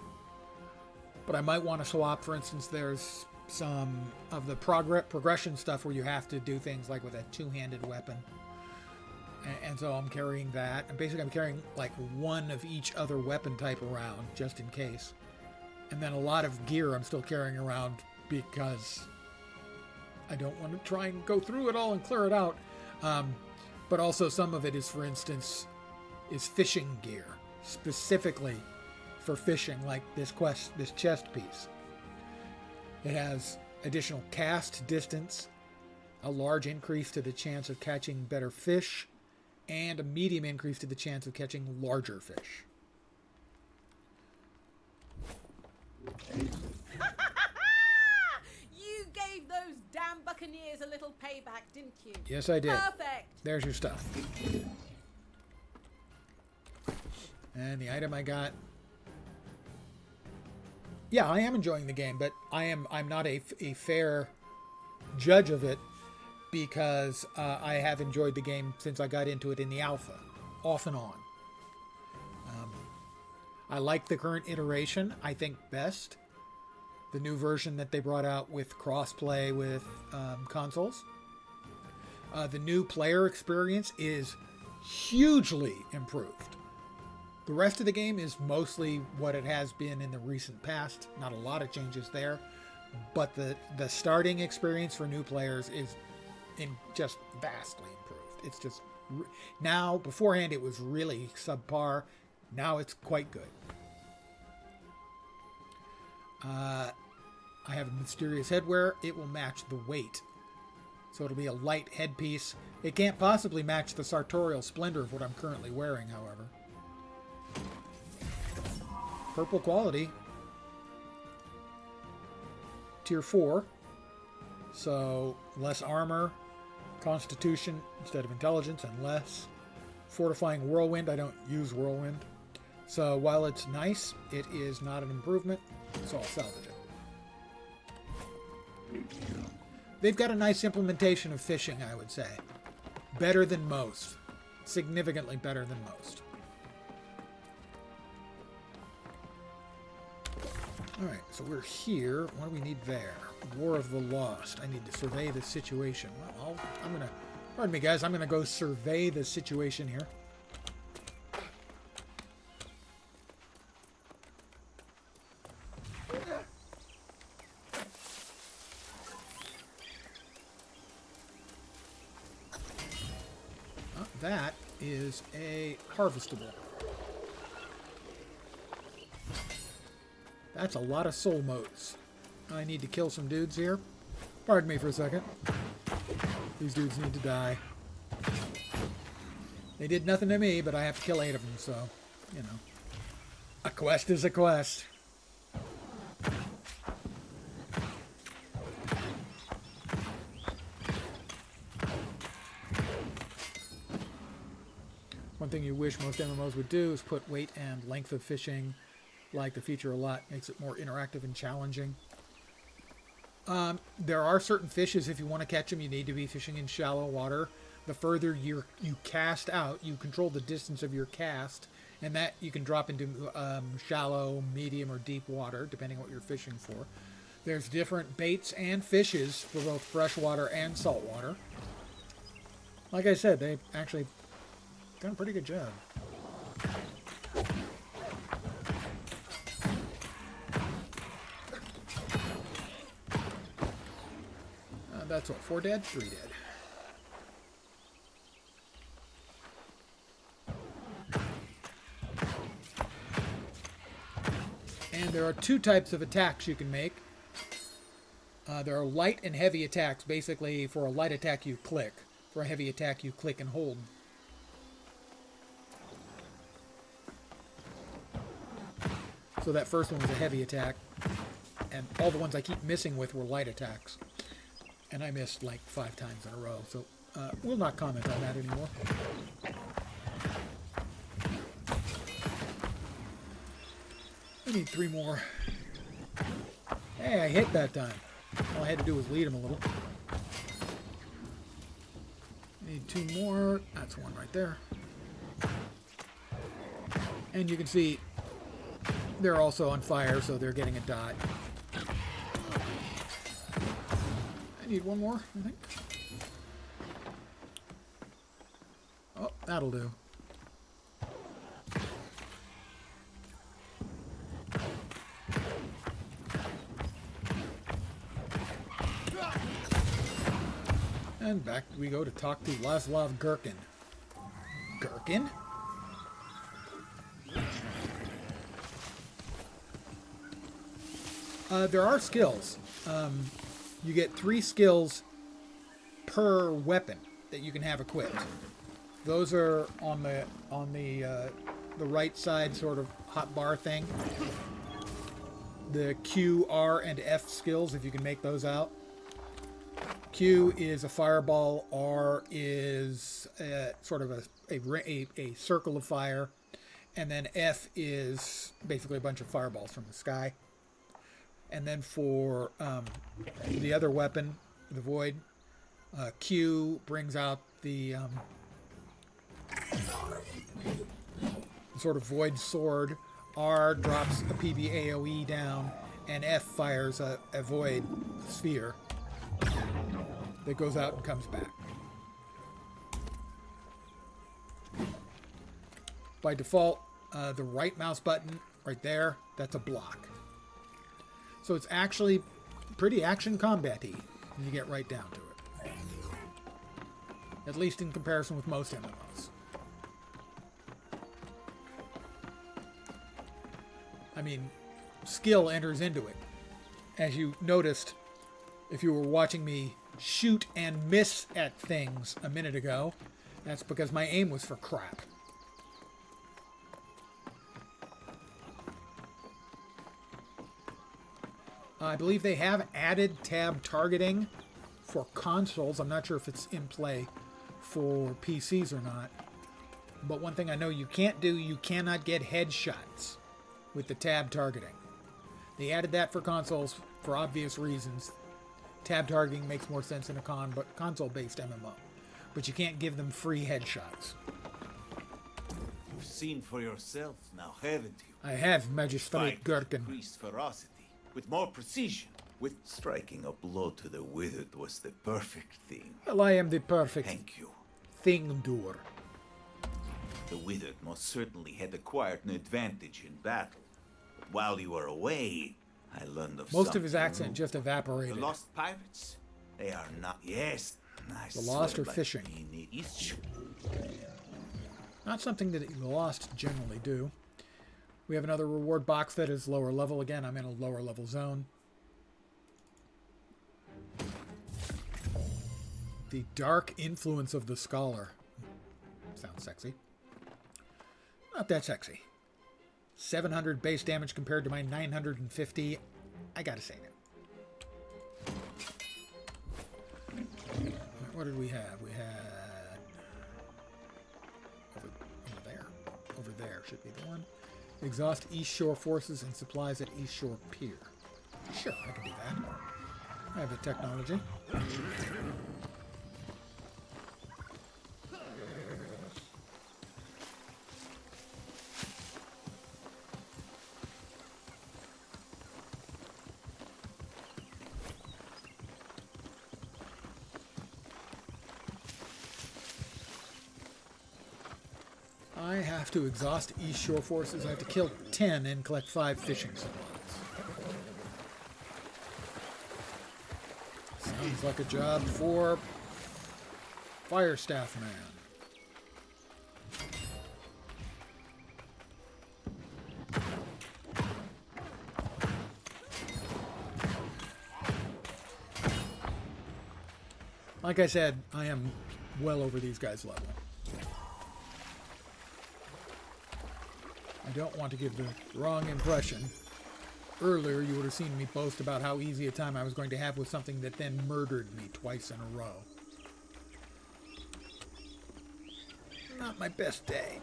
But I might want to swap. For instance, there's some of the progression stuff where you have to do things like with a 2-handed weapon. And so I'm carrying that. And basically I'm carrying like 1 of each other weapon type around, just in case. And then a lot of gear I'm still carrying around because I don't want to try and go through it all and clear it out. But also some of it is, for instance, is fishing gear. Specifically for fishing, like this chest piece. It has additional cast distance, a large increase to the chance of catching better fish, and a medium increase to the chance of catching larger fish. You gave those damn buccaneers a little payback, didn't you? Yes, I did. Perfect. There's your stuff. And the item I got. Yeah, I am enjoying the game, but I'm not a fair judge of it because I have enjoyed the game since I got into it in the alpha, off and on. I like the current iteration, I think, best. The new version that they brought out with crossplay with consoles. The new player experience is hugely improved. The rest of the game is mostly what it has been in the recent past. Not a lot of changes there. But the starting experience for new players is just vastly improved. It's just... Now, beforehand, it was really subpar. Now it's quite good. I have a mysterious headwear. It will match the weight. So it'll be a light headpiece. It can't possibly match the sartorial splendor of what I'm currently wearing, however. Purple quality. Tier 4. So less armor, constitution instead of intelligence, and less. Fortifying whirlwind. I don't use whirlwind. So while it's nice, it is not an improvement. So I'll salvage it. They've got a nice implementation of fishing, I would say. Better than most. Significantly better than most. Alright, so we're here. What do we need there? War of the Lost. I need to survey the situation. Well, I'm gonna... Pardon me, guys. I'm gonna go survey the situation here. That is a harvestable. That's a lot of soul motes. I need to kill some dudes here. Pardon me for a second. These dudes need to die. They did nothing to me, but I have to kill 8 of them, so, you know. A quest is a quest. One thing you wish most MMOs would do is put weight and length of fishing. Like the feature a lot. Makes it more interactive and challenging. There are certain fishes, if you want to catch them, you need to be fishing in shallow water. The further you cast out, you control the distance of your cast, and that you can drop into shallow, medium, or deep water, depending on what you're fishing for. There's different baits and fishes for both freshwater and saltwater. Like I said, they've actually done a pretty good job. That's what, 4 dead? 3 dead. And there are 2 types of attacks you can make. There are light and heavy attacks. Basically, for a light attack, you click. For a heavy attack, you click and hold. So that first one was a heavy attack. And all the ones I keep missing with were light attacks. And I missed like 5 times in a row, so we'll not comment on that anymore. I need 3 more. Hey, I hit that time. All I had to do was lead him a little. I need 2 more. That's 1 right there. And you can see they're also on fire, so they're getting a dot. Need 1 more, I think. Oh, that'll do. And back we go to talk to Laszlo Gherkin. Gherkin? There are skills. You get 3 skills per weapon that you can have equipped. Those are on the right side sort of hotbar thing. The Q, R, and F skills, if you can make those out. Q is a fireball. R is sort of a circle of fire, and then F is basically a bunch of fireballs from the sky. And then for the other weapon, the Void, Q brings out the sort of void sword. R drops a PB AoE down, and F fires a void sphere that goes out and comes back. By default, the right mouse button right there, that's a block. So it's actually pretty action combat-y when you get right down to it. At least in comparison with most MMOs. I mean, skill enters into it. As you noticed, if you were watching me shoot and miss at things a minute ago, that's because my aim was for crap. I believe they have added tab targeting for consoles. I'm not sure if it's in play for PCs or not. But one thing I know you can't do, you cannot get headshots with the tab targeting. They added that for consoles for obvious reasons. Tab targeting makes more sense in a console-based MMO. But you can't give them free headshots. You've seen for yourself now, haven't you? I have, Magistrate Gherkin. Increased ferocity, with more precision. With striking a blow to the withered was the perfect thing. Well, I am the perfect Thank you. thing-doer. The withered most certainly had acquired an advantage in battle. But while you were away, I learned of Most of his something accent new. just evaporated. The lost pirates? They are not. Yes. The lost are fishing. Not something that the lost generally do. We have another reward box that is lower level. Again, I'm in a lower level zone. The dark influence of the scholar. Sounds sexy. Not that sexy. 700 base damage compared to my 950. I gotta say that. What did we have? We had over there. Over there should be the one. Exhaust East Shore forces and supplies at East Shore Pier. Sure, I can do that. I have the technology. I have to exhaust East Shore forces. I have to kill 10 and collect 5 fishing supplies. Sounds like a job for Fire Staff Man. Like I said, I am well over these guys' level. I don't want to give the wrong impression. Earlier, you would have seen me boast about how easy a time I was going to have with something that then murdered me twice in a row. Not my best day.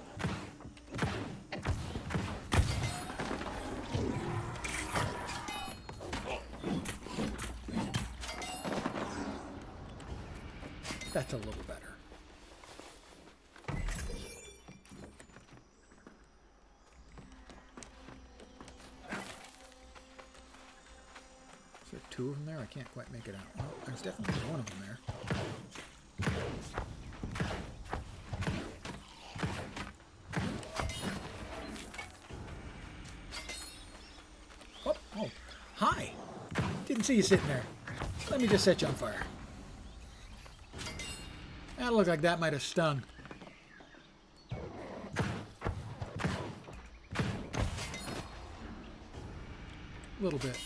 That's a little better. Is there 2 of them there? I can't quite make it out. Well, there's definitely one of them there. Oh, hi! Didn't see you sitting there. Let me just set you on fire. That looked like that might have stung. A little bit.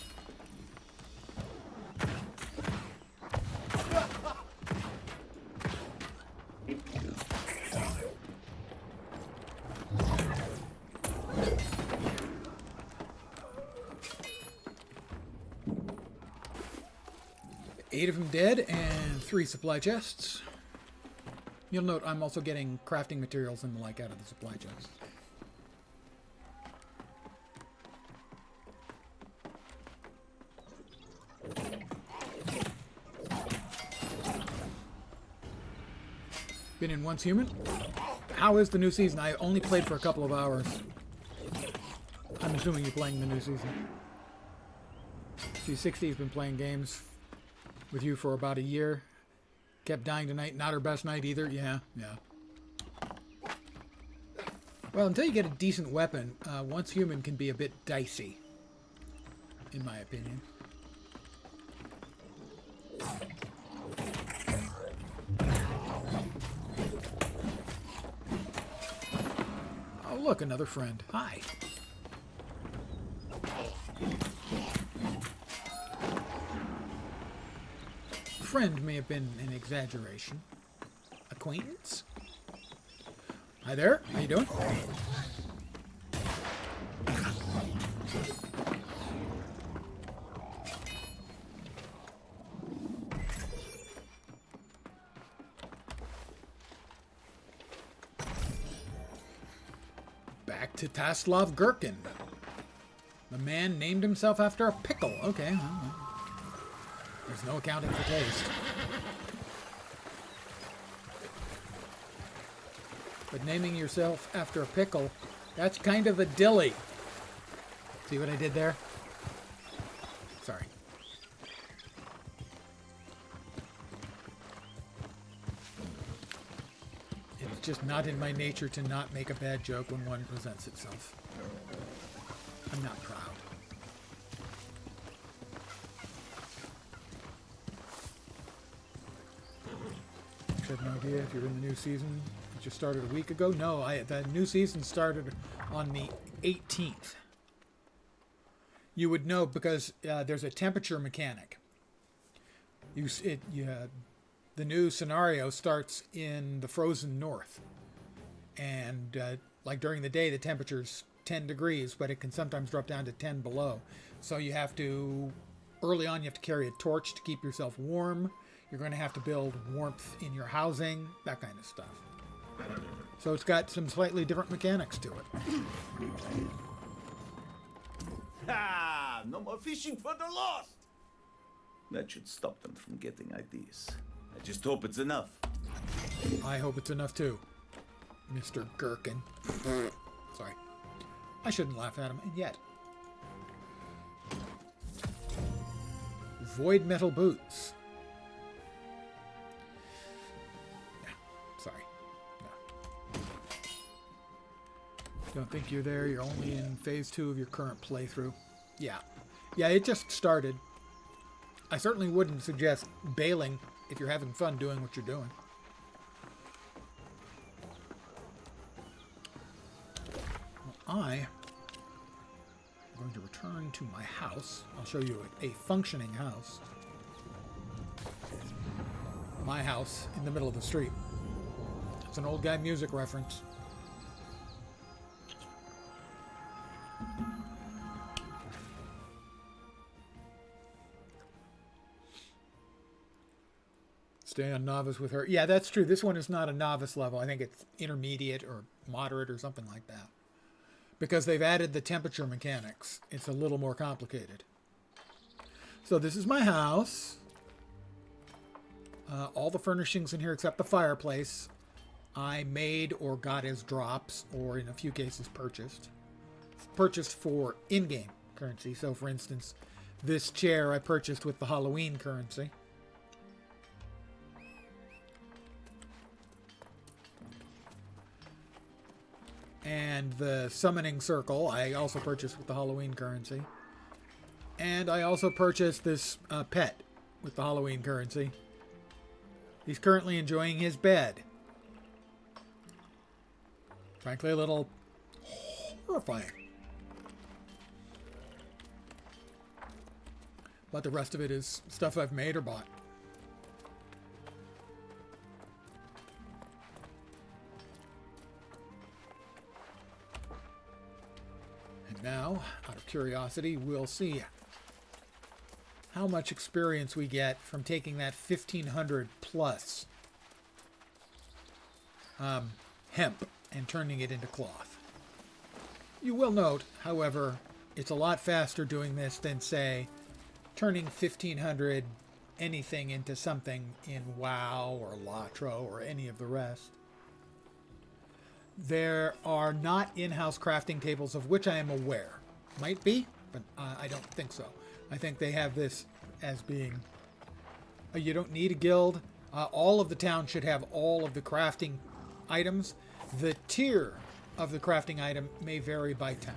Eight of them dead and 3 supply chests. You'll note I'm also getting crafting materials and the like out of the supply chests. Been in Once Human. How is the new season? I only played for a couple of hours. I'm assuming you're playing the new season. G60's been playing games with you for about a year. Kept dying tonight. Not her best night either. Yeah. Well, until you get a decent weapon, Once Human can be a bit dicey, in my opinion. Oh, look, another friend. Hi. Friend may have been an exaggeration. Acquaintance? Hi there. How you doing? Back to Taslov Gherkin. The man named himself after a pickle. Okay. Well. There's no accounting for taste. But naming yourself after a pickle, that's kind of a dilly. See what I did there? Sorry. It's just not in my nature to not make a bad joke when one presents itself. I'm not proud. I have no idea if you're in the new season. It just started a week ago. No, the new season started on the 18th. You would know because there's a temperature mechanic. The new scenario starts in the frozen north. And like during the day, the temperature's 10 degrees, but it can sometimes drop down to 10 below. So you have to, early on, you have to carry a torch to keep yourself warm. You're going to have to build warmth in your housing, that kind of stuff. So it's got some slightly different mechanics to it. Ah, no more fishing for the lost! That should stop them from getting ideas. I just hope it's enough. I hope it's enough too, Mr. Gherkin. Sorry. I shouldn't laugh at him, and yet. Void metal boots. Sorry. No. Don't think you're there. You're only in phase 2 of your current playthrough. Yeah. Yeah, it just started. I certainly wouldn't suggest bailing if you're having fun doing what you're doing. Well, I am going to return to my house. I'll show you a functioning house. My house in the middle of the street. It's an old guy music reference. Stay on novice with her. Yeah, that's true. This one is not a novice level. I think it's intermediate or moderate or something like that. Because they've added the temperature mechanics. It's a little more complicated. So this is my house. All the furnishings in here except the fireplace I made or got as drops, or in a few cases purchased. Purchased for in-game currency. So for instance, this chair I purchased with the Halloween currency. And the summoning circle I also purchased with the Halloween currency. And I also purchased this pet with the Halloween currency. He's currently enjoying his bed. Frankly, a little horrifying. But the rest of it is stuff I've made or bought. And now, out of curiosity, we'll see how much experience we get from taking that 1,500 plus hemp and turning it into cloth. You will note, however, it's a lot faster doing this than, say, turning 1,500 anything into something in WoW or Latro or any of the rest. There are not in-house crafting tables of which I am aware. Might be, but I don't think so. I think they have this as being... you don't need a guild. All of the town should have all of the crafting items. The tier of the crafting item may vary by town.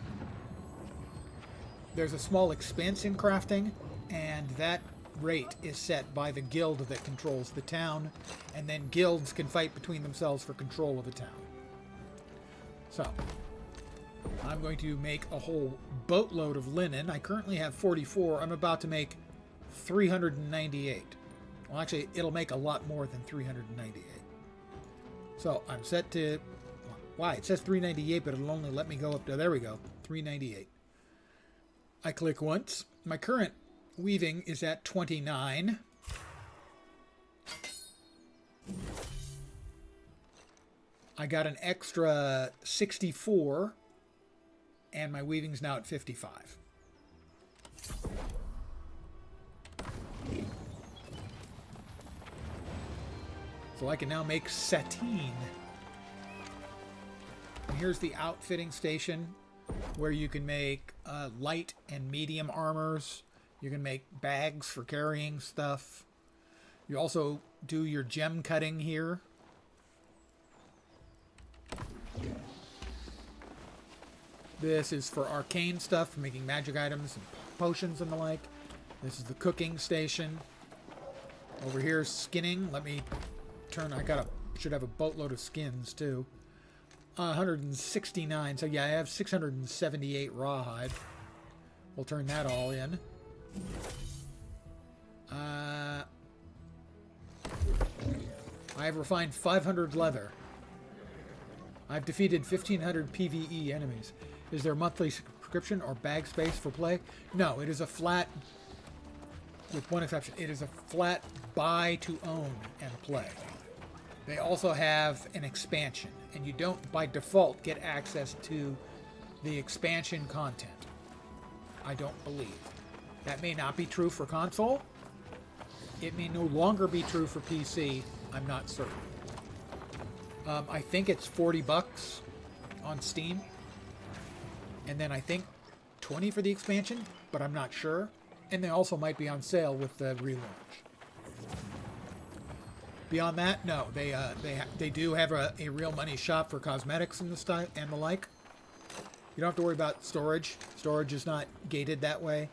There's a small expense in crafting, and that rate is set by the guild that controls the town, and then guilds can fight between themselves for control of the town. So, I'm going to make a whole boatload of linen. I currently have 44. I'm about to make 398. Well, actually, it'll make a lot more than 398. So, I'm set to... Why? It says 398, but it'll only let me go up to... There we go. 398. I click once. My current weaving is at 29. I got an extra 64, and my weaving's now at 55. So I can now make sateen. And here's the outfitting station, where you can make light and medium armors. You can make bags for carrying stuff. You also do your gem cutting here. This is for arcane stuff, for making magic items and potions and the like. This is the cooking station. Over here is skinning. Let me turn... should have a boatload of skins too. 169. So yeah, I have 678 rawhide. We'll turn that all in. I have refined 500 leather. I've defeated 1,500 PvE enemies. Is there a monthly subscription or bag space for play? No, it is a flat, with one exception, it is a flat buy to own and play. They also have an expansion, and you don't, by default, get access to the expansion content. I don't believe. That may not be true for console. It may no longer be true for PC. I'm not certain. I think it's $40 on Steam. And then I think 20 for the expansion, but I'm not sure. And they also might be on sale with the relaunch. Beyond that, no, they do have a real money shop for cosmetics and the like. You don't have to worry about storage. Storage is not gated that way.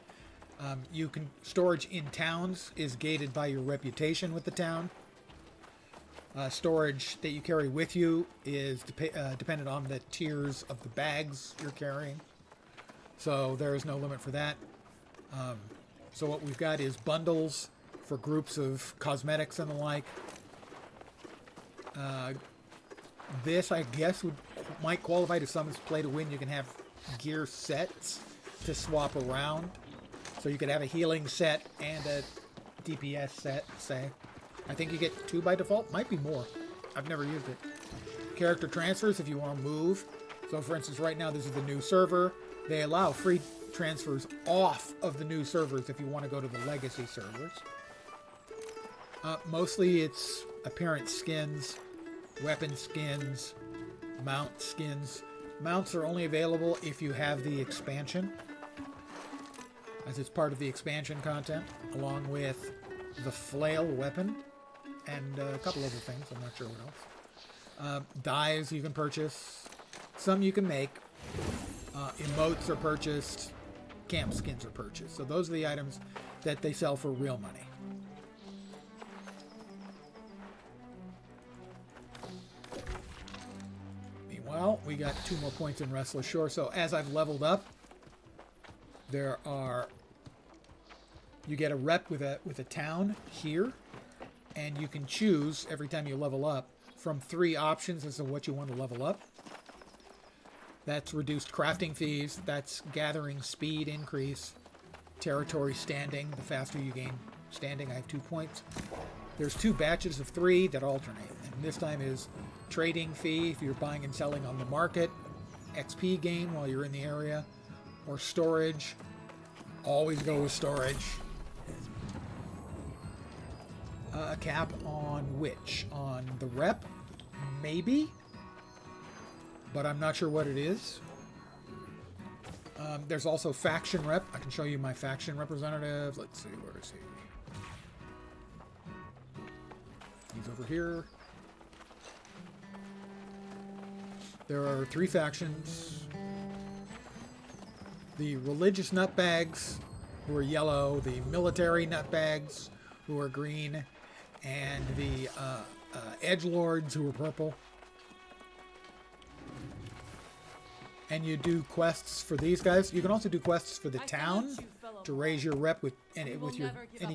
Storage in towns is gated by your reputation with the town. Storage that you carry with you is dependent on the tiers of the bags you're carrying. So there is no limit for that. So what we've got is bundles for groups of cosmetics and the like. This, I guess, might qualify to some as play to win. You can have gear sets to swap around. So you could have a healing set and a DPS set, say. I think you get 2 by default. Might be more. I've never used it. Character transfers if you want to move. So, for instance, right now this is the new server. They allow free transfers off of the new servers if you want to go to the legacy servers. Mostly it's appearance skins, weapon skins, mount skins. Mounts are only available if you have the expansion, as it's part of the expansion content, along with the flail weapon and a couple other things. I'm not sure what else. Dyes you can purchase. Some you can make. Emotes are purchased. Camp skins are purchased. So those are the items that they sell for real money. Meanwhile, we got 2 more points in Restless Shore. So as I've leveled up, you get a rep with a town here, and you can choose every time you level up from 3 options as to what you want to level up. That's reduced crafting fees, that's gathering speed increase, territory standing. The faster you gain standing, I have 2 points. There's 2 batches of 3 that alternate, and this time is trading fee if you're buying and selling on the market, XP gain while you're in the area, or storage. Always go with storage. A cap on which? On the rep? Maybe? But I'm not sure what it is. There's also faction rep. I can show you my faction representative. Let's see, where is he? He's over here. There are 3 factions. The religious nutbags, who are yellow, the military nutbags, who are green, and the edgelords, who are purple. And you do quests for these guys. You can also do quests for the town to raise your rep with any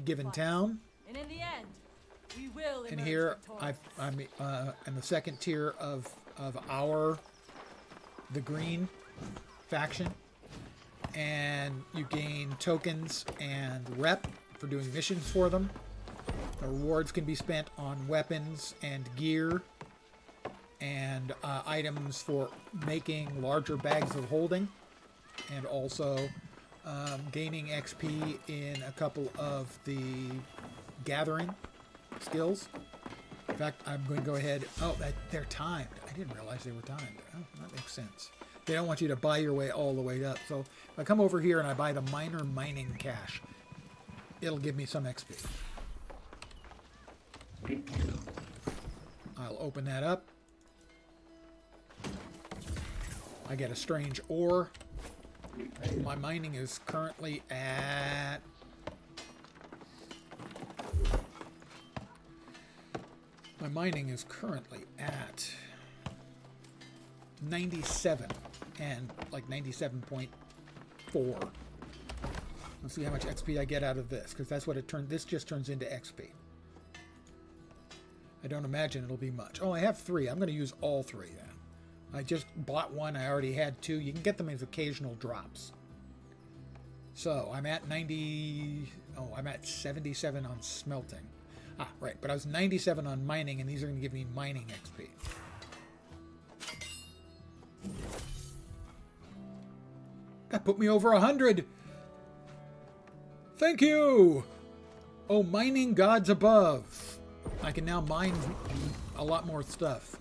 given town. And in the end, we will. And here I'm in the second tier of the green faction, and you gain tokens and rep for doing missions for them. The rewards can be spent on weapons and gear and items for making larger bags of holding, and also gaining XP in a couple of the gathering skills. In fact, I'm going to go ahead. Oh, they're timed. I didn't realize they were timed. Oh, that makes sense. They don't want you to buy your way all the way up. So if I come over here and I buy the minor mining cash, it'll give me some XP. I'll open that up. I get a strange ore. My mining is currently at... My mining is currently at 97 and like 97.4. Let's see how much XP I get out of this, because that's what it turned. This just turns into XP. I don't imagine it'll be much. Oh, I have 3. I'm going to use all 3 then. I just bought 1. I already had 2. You can get them as occasional drops. So I'm at 90. Oh, I'm at 77 on smelting. Ah, right. But I was 97 on mining, and these are going to give me mining XP. That put me over 100. Thank you. Oh, mining gods above. I can now mine a lot more stuff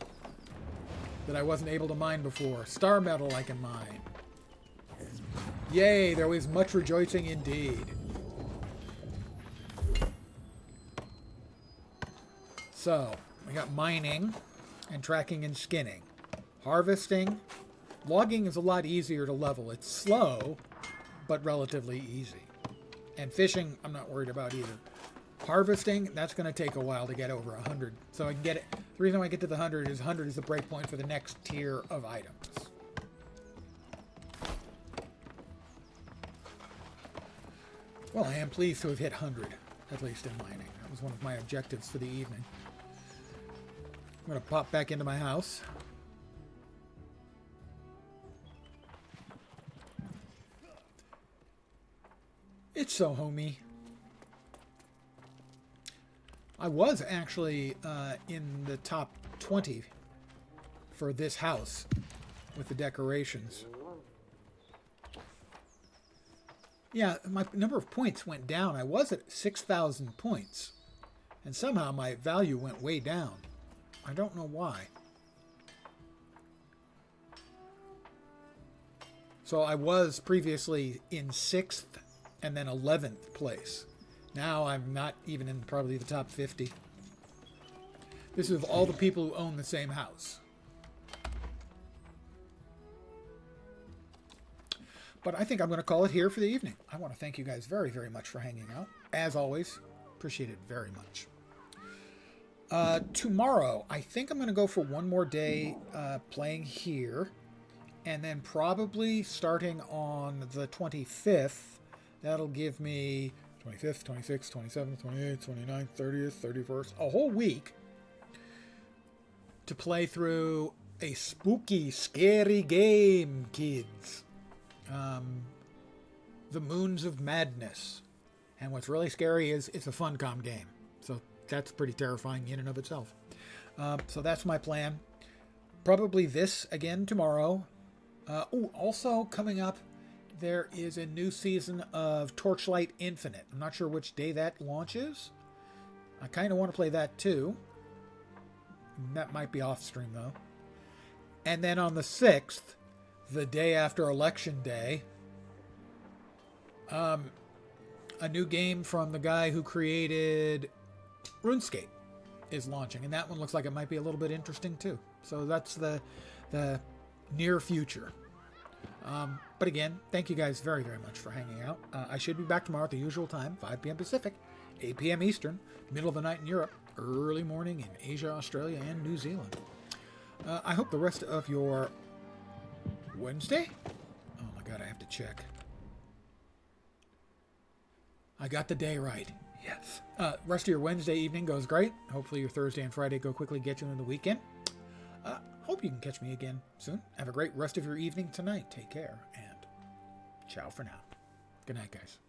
that I wasn't able to mine before. Star metal I can mine. Yay, there was much rejoicing indeed. So, we got mining and tracking and skinning. Harvesting. Logging is a lot easier to level. It's slow, but relatively easy. And fishing, I'm not worried about either. Harvesting, that's going to take a while to get over 100. So I can get it. The reason I get to the 100 is the break point for the next tier of items. Well, I am pleased to have hit 100, at least in mining. That was one of my objectives for the evening. I'm going to pop back into my house. It's so homey. I was actually in the top 20 for this house with the decorations. Yeah, my number of points went down. I was at 6,000 points, and somehow my value went way down. I don't know why. So I was previously in 6th and then 11th place. Now I'm not even in probably the top 50. This is of all the people who own the same house. But I think I'm going to call it here for the evening. I want to thank you guys very, very much for hanging out. As always, appreciate it very much. Tomorrow, I think I'm going to go for one more day playing here. And then probably starting on the 25th, that'll give me 25th, 26th, 27th, 28th, 29th, 30th, 31st, a whole week to play through a spooky, scary game, kids. The Moons of Madness. And what's really scary is it's a Funcom game. So that's pretty terrifying in and of itself. So that's my plan. Probably this again tomorrow. Also coming up, there is a new season of Torchlight Infinite. I'm not sure which day that launches. I kind of want to play that too. That might be off stream though. And then on the 6th, the day after Election Day, a new game from the guy who created RuneScape is launching, and that one looks like it might be a little bit interesting too. So that's the near future. But again, thank you guys very, very much for hanging out. I should be back tomorrow at the usual time, 5 p.m. Pacific, 8 p.m. Eastern, middle of the night in Europe, early morning in Asia, Australia, and New Zealand. I hope the rest of your Wednesday? Oh my god, I have to check. I got the day right. Yes. Rest of your Wednesday evening goes great. Hopefully your Thursday and Friday go quickly, get you into the weekend. Hope you can catch me again soon. Have a great rest of your evening tonight. Take care, and ciao for now. Good night, guys.